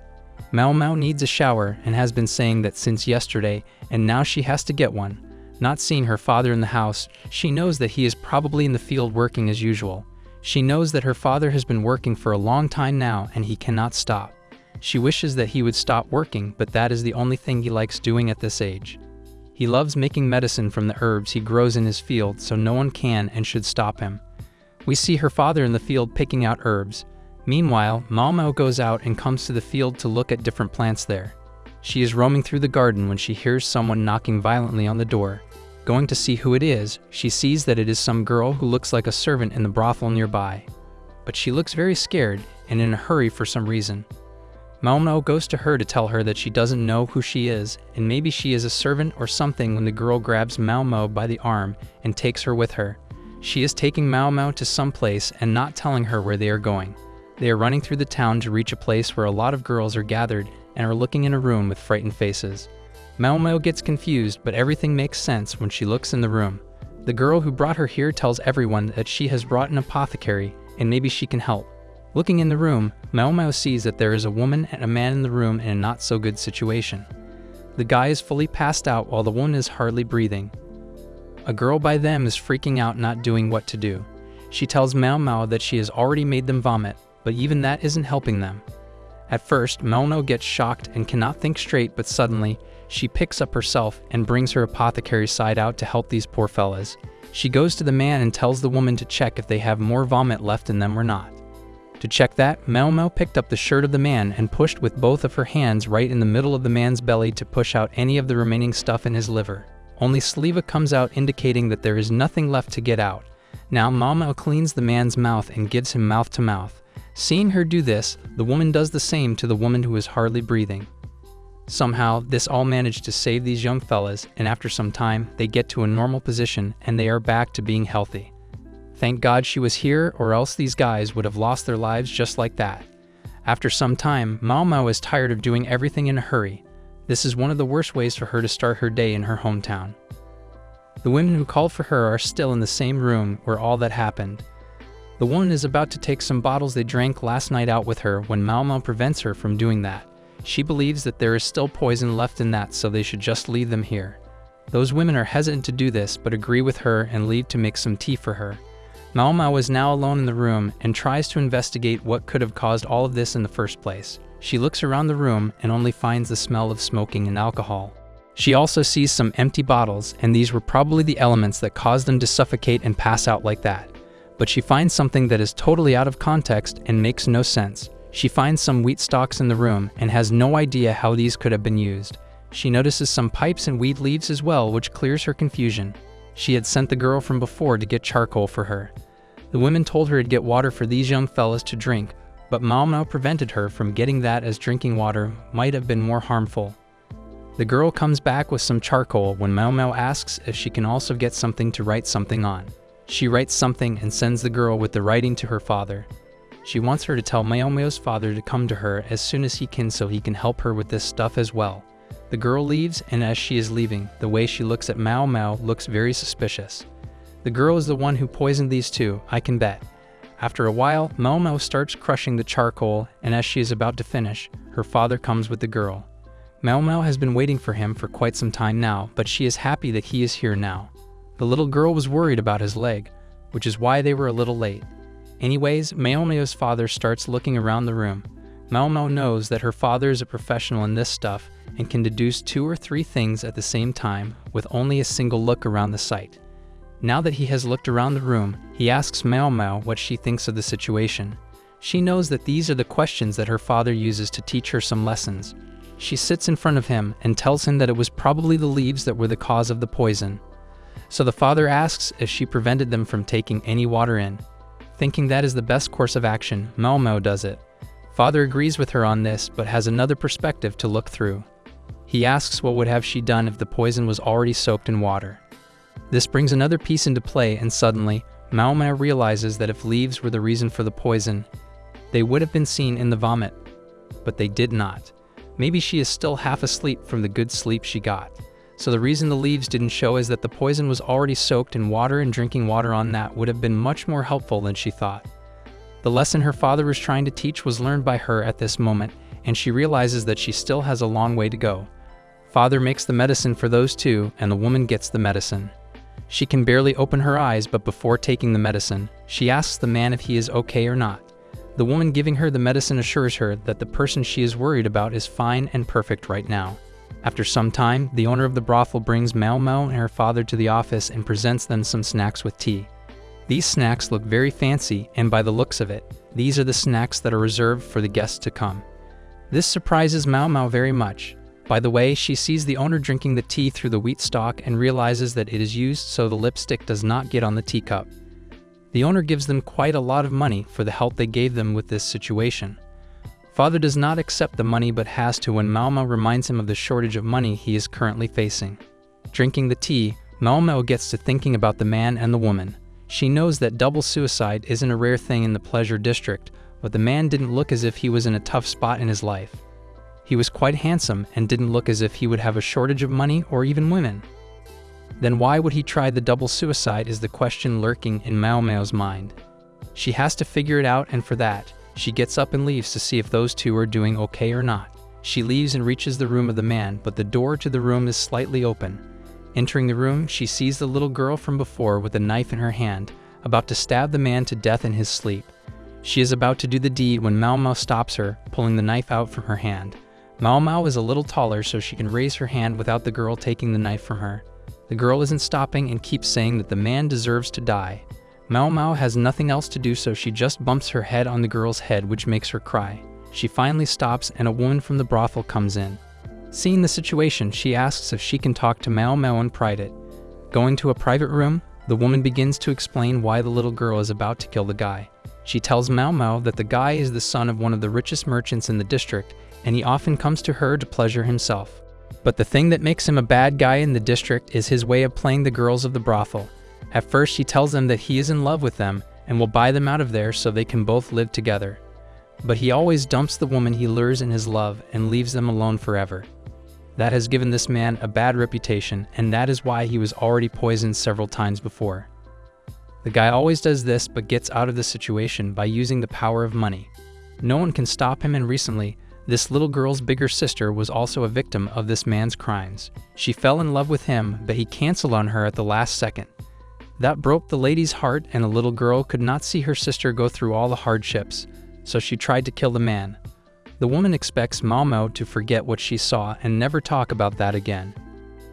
Mao Mao needs a shower and has been saying that since yesterday, and now she has to get one. Not seeing her father in the house, she knows that he is probably in the field working as usual. She knows that her father has been working for a long time now and he cannot stop. She wishes that he would stop working, but that is the only thing he likes doing at this age. He loves making medicine from the herbs he grows in his field, so no one can and should stop him. We see her father in the field picking out herbs. Meanwhile, Mao Mao goes out and comes to the field to look at different plants there. She is roaming through the garden when she hears someone knocking violently on the door. Going to see who it is, she sees that it is some girl who looks like a servant in the brothel nearby. But she looks very scared and in a hurry for some reason. Mao Mao goes to her to tell her that she doesn't know who she is, and maybe she is a servant or something, when the girl grabs Mao Mao by the arm and takes her with her. She is taking Mao Mao to some place and not telling her where they are going. They are running through the town to reach a place where a lot of girls are gathered and are looking in a room with frightened faces. Mao Mao gets confused, but everything makes sense when she looks in the room. The girl who brought her here tells everyone that she has brought an apothecary and maybe she can help. Looking in the room, Mao Mao sees that there is a woman and a man in the room in a not so good situation. The guy is fully passed out while the woman is hardly breathing. A girl by them is freaking out, not doing what to do. She tells Mao Mao that she has already made them vomit, but even that isn't helping them. At first, Melno gets shocked and cannot think straight, but suddenly, she picks up herself and brings her apothecary side out to help these poor fellas. She goes to the man and tells the woman to check if they have more vomit left in them or not. To check that, Melmo picked up the shirt of the man and pushed with both of her hands right in the middle of the man's belly to push out any of the remaining stuff in his liver. Only saliva comes out, indicating that there is nothing left to get out. Now Melmo cleans the man's mouth and gives him mouth to mouth. Seeing her do this, the woman does the same to the woman who is hardly breathing. Somehow, this all managed to save these young fellas, and after some time, they get to a normal position and they are back to being healthy. Thank God she was here, or else these guys would have lost their lives just like that. After some time, Mao is tired of doing everything in a hurry. This is one of the worst ways for her to start her day in her hometown. The women who called for her are still in the same room where all that happened. The woman is about to take some bottles they drank last night out with her when Mao prevents her from doing that. She believes that there is still poison left in that, so they should just leave them here. Those women are hesitant to do this but agree with her and leave to make some tea for her. Mao is now alone in the room and tries to investigate what could have caused all of this in the first place. She looks around the room and only finds the smell of smoking and alcohol. She also sees some empty bottles, and these were probably the elements that caused them to suffocate and pass out like that. But she finds something that is totally out of context and makes no sense. She finds some wheat stalks in the room and has no idea how these could have been used. She notices some pipes and weed leaves as well, which clears her confusion. She had sent the girl from before to get charcoal for her. The women told her to get water for these young fellas to drink, but Mao prevented her from getting that, as drinking water might have been more harmful. The girl comes back with some charcoal when Mao asks if she can also get something to write something on. She writes something and sends the girl with the writing to her father. She wants her to tell Mao's father to come to her as soon as he can so he can help her with this stuff as well. The girl leaves, and as she is leaving, the way she looks at Mao looks very suspicious. The girl is the one who poisoned these two, I can bet. After a while, Mao starts crushing the charcoal, and as she is about to finish, her father comes with the girl. Mao has been waiting for him for quite some time now, but she is happy that he is here now. The little girl was worried about his leg, which is why they were a little late. Anyways, Mao's father starts looking around the room. Mao knows that her father is a professional in this stuff and can deduce 2 or 3 things at the same time with only a single look around the site. Now that he has looked around the room, he asks Mao what she thinks of the situation. She knows that these are the questions that her father uses to teach her some lessons. She sits in front of him and tells him that it was probably the leaves that were the cause of the poison. So the father asks if she prevented them from taking any water in. Thinking that is the best course of action, Mao does it. Father agrees with her on this, but has another perspective to look through. He asks what would have she done if the poison was already soaked in water. This brings another piece into play, and suddenly, Mao realizes that if leaves were the reason for the poison, they would have been seen in the vomit. But they did not. Maybe she is still half asleep from the good sleep she got. So the reason the leaves didn't show is that the poison was already soaked in water, and drinking water on that would have been much more helpful than she thought. The lesson her father was trying to teach was learned by her at this moment, and she realizes that she still has a long way to go. Father makes the medicine for those two, and the woman gets the medicine. She can barely open her eyes, but before taking the medicine, she asks the man if he is okay or not. The woman giving her the medicine assures her that the person she is worried about is fine and perfect right now. After some time, the owner of the brothel brings Mao and her father to the office and presents them some snacks with tea. These snacks look very fancy, and by the looks of it, these are the snacks that are reserved for the guests to come. This surprises Mao very much. By the way, she sees the owner drinking the tea through the wheat stalk and realizes that it is used so the lipstick does not get on the teacup. The owner gives them quite a lot of money for the help they gave them with this situation. Father does not accept the money but has to when Mao reminds him of the shortage of money he is currently facing. Drinking the tea, Mao gets to thinking about the man and the woman. She knows that double suicide isn't a rare thing in the pleasure district, but the man didn't look as if he was in a tough spot in his life. He was quite handsome and didn't look as if he would have a shortage of money or even women. Then why would he try the double suicide is the question lurking in Mao's mind. She has to figure it out, and for that, she gets up and leaves to see if those two are doing okay or not. She leaves and reaches the room of the man, but the door to the room is slightly open. Entering the room, she sees the little girl from before with a knife in her hand, about to stab the man to death in his sleep. She is about to do the deed when Mao Mao stops her, pulling the knife out from her hand. Mao Mao is a little taller so she can raise her hand without the girl taking the knife from her. The girl isn't stopping and keeps saying that the man deserves to die. Mao Mao has nothing else to do, so she just bumps her head on the girl's head, which makes her cry. She finally stops and a woman from the brothel comes in. Seeing the situation, she asks if she can talk to Mao Mao in private. Going to a private room, the woman begins to explain why the little girl is about to kill the guy. She tells Mao Mao that the guy is the son of one of the richest merchants in the district, and he often comes to her to pleasure himself. But the thing that makes him a bad guy in the district is his way of playing the girls of the brothel. At first, she tells them that he is in love with them and will buy them out of there so they can both live together. But he always dumps the woman he lures in his love and leaves them alone forever. That has given this man a bad reputation, and that is why he was already poisoned several times before. The guy always does this but gets out of the situation by using the power of money. No one can stop him, and recently, this little girl's bigger sister was also a victim of this man's crimes. She fell in love with him, but he canceled on her at the last second. That broke the lady's heart, and the little girl could not see her sister go through all the hardships, so she tried to kill the man. The woman expects Mao Mao to forget what she saw and never talk about that again.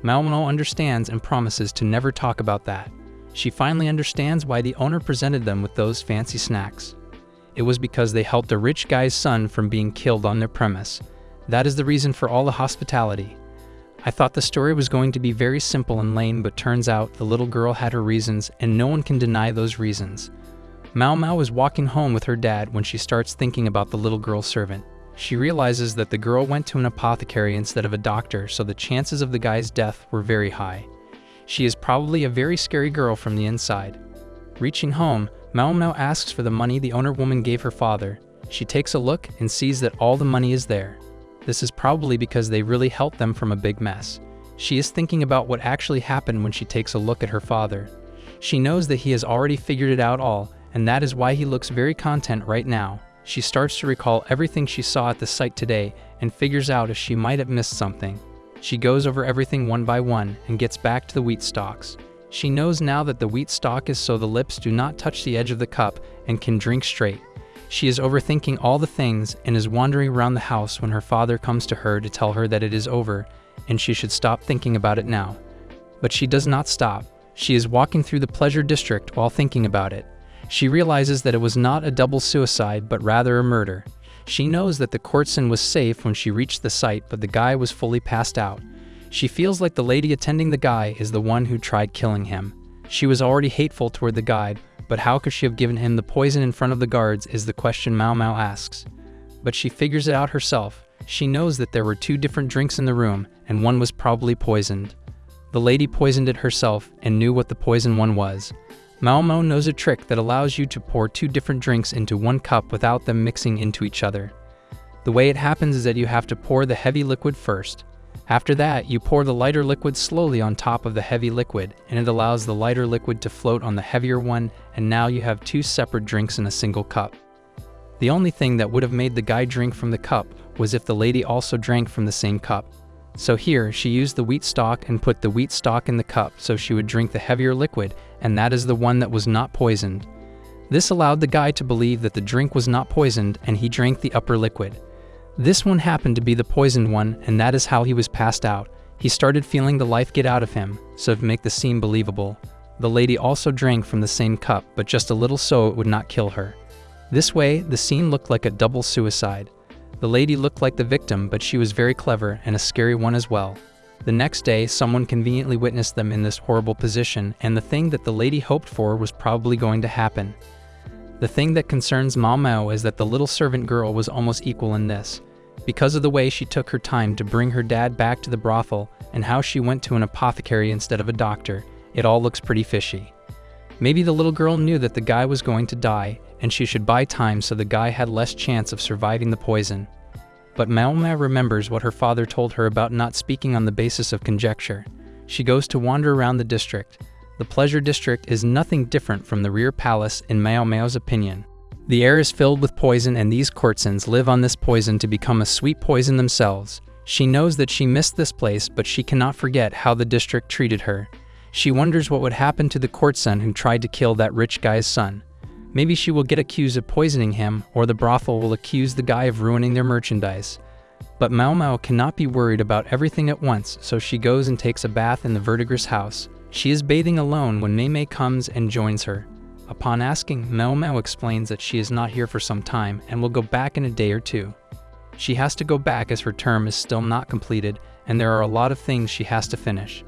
Mao Mao understands and promises to never talk about that. She finally understands why the owner presented them with those fancy snacks. It was because they helped a rich guy's son from being killed on their premise. That is the reason for all the hospitality. I thought the story was going to be very simple and lame, but turns out the little girl had her reasons, and no one can deny those reasons. Mao Mao is walking home with her dad when she starts thinking about the little girl servant. She realizes that the girl went to an apothecary instead of a doctor, so the chances of the guy's death were very high. She is probably a very scary girl from the inside. Reaching home, Mao Mao asks for the money the owner woman gave her father. She takes a look and sees that all the money is there. This is probably because they really helped them from a big mess. She is thinking about what actually happened when she takes a look at her father. She knows that he has already figured it out all, and that is why he looks very content right now. She starts to recall everything she saw at the site today and figures out if she might have missed something. She goes over everything one by one and gets back to the wheat stalks. She knows now that the wheat stalk is so the lips do not touch the edge of the cup and can drink straight. She is overthinking all the things and is wandering around the house when her father comes to her to tell her that it is over and she should stop thinking about it now. But she does not stop. She is walking through the pleasure district while thinking about it. She realizes that it was not a double suicide but rather a murder. She knows that the courtesan was safe when she reached the site, but the guy was fully passed out. She feels like the lady attending the guy is the one who tried killing him. She was already hateful toward the guide, but how could she have given him the poison in front of the guards is the question Mao Mao asks. But she figures it out herself. She knows that there were 2 different drinks in the room, and one was probably poisoned. The lady poisoned it herself and knew what the poison one was. Mao Mao knows a trick that allows you to pour 2 different drinks into 1 cup without them mixing into each other. The way it happens is that you have to pour the heavy liquid first. After that, you pour the lighter liquid slowly on top of the heavy liquid, and it allows the lighter liquid to float on the heavier one, and now you have 2 separate drinks in a single cup. The only thing that would have made the guy drink from the cup was if the lady also drank from the same cup. So here, she used the wheat stalk and put the wheat stalk in the cup so she would drink the heavier liquid, and that is the one that was not poisoned. This allowed the guy to believe that the drink was not poisoned, and he drank the upper liquid. This one happened to be the poisoned one, and that is how he was passed out. He started feeling the life get out of him, so to make the scene believable. The lady also drank from the same cup, but just a little so it would not kill her. This way, the scene looked like a double suicide. The lady looked like the victim, but she was very clever and a scary one as well. The next day, someone conveniently witnessed them in this horrible position, and the thing that the lady hoped for was probably going to happen. The thing that concerns Mao Mao is that the little servant girl was almost equal in this. Because of the way she took her time to bring her dad back to the brothel and how she went to an apothecary instead of a doctor, it all looks pretty fishy. Maybe the little girl knew that the guy was going to die, and she should buy time so the guy had less chance of surviving the poison. But Mao Mao remembers what her father told her about not speaking on the basis of conjecture. She goes to wander around the district. The pleasure district is nothing different from the rear palace in Mao Mao's opinion. The air is filled with poison, and these courtesans live on this poison to become a sweet poison themselves. She knows that she missed this place, but she cannot forget how the district treated her. She wonders what would happen to the courtesan who tried to kill that rich guy's son. Maybe she will get accused of poisoning him, or the brothel will accuse the guy of ruining their merchandise. But Mao Mao cannot be worried about everything at once, so she goes and takes a bath in the verdigris house. She is bathing alone when Mei Mei comes and joins her. Upon asking, Mao Mao explains that she is not here for some time and will go back in a day or two. She has to go back as her term is still not completed and there are a lot of things she has to finish.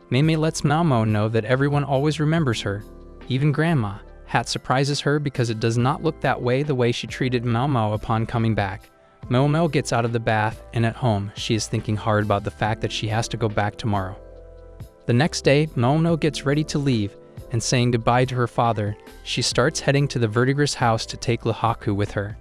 Mei Mei lets Mao Mao know that everyone always remembers her, even Grandma. Hat surprises her because it does not look that way the way she treated Mao Mao upon coming back. Mao Mao gets out of the bath and at home she is thinking hard about the fact that she has to go back tomorrow. The next day, Mao Mao gets ready to leave and saying goodbye to her father, she starts heading to the verdigris house to take Lahaku with her.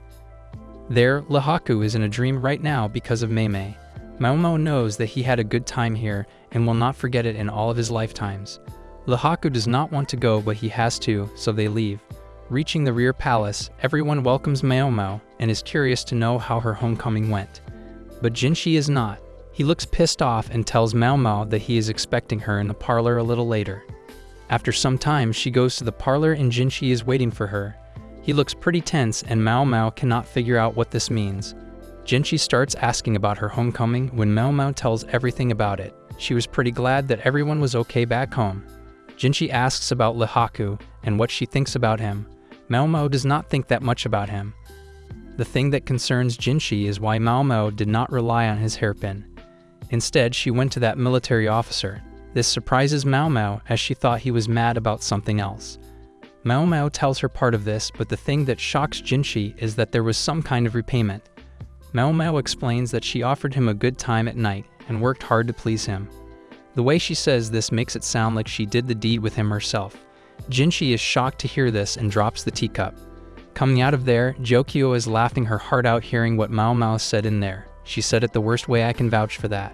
There, Lahaku is in a dream right now because of Mei Mei. Mao Mao knows that he had a good time here and will not forget it in all of his lifetimes. Lahaku does not want to go but he has to, so they leave. Reaching the rear palace, everyone welcomes Mao Mao and is curious to know how her homecoming went. But Jinshi is not. He looks pissed off and tells Mao Mao that he is expecting her in the parlor a little later. After some time, she goes to the parlor and Jinshi is waiting for her. He looks pretty tense and Mao Mao cannot figure out what this means. Jinshi starts asking about her homecoming when Mao Mao tells everything about it. She was pretty glad that everyone was okay back home. Jinshi asks about Lahaku and what she thinks about him. Mao Mao does not think that much about him. The thing that concerns Jinshi is why Mao Mao did not rely on his hairpin. Instead, she went to that military officer. This surprises Mao Mao as she thought he was mad about something else. Mao Mao tells her part of this, but the thing that shocks Jinshi is that there was some kind of repayment. Mao Mao explains that she offered him a good time at night and worked hard to please him. The way she says this makes it sound like she did the deed with him herself. Jinshi is shocked to hear this and drops the teacup. Coming out of there, Jokio is laughing her heart out hearing what Mao Mao said in there. She said it the worst way I can vouch for that.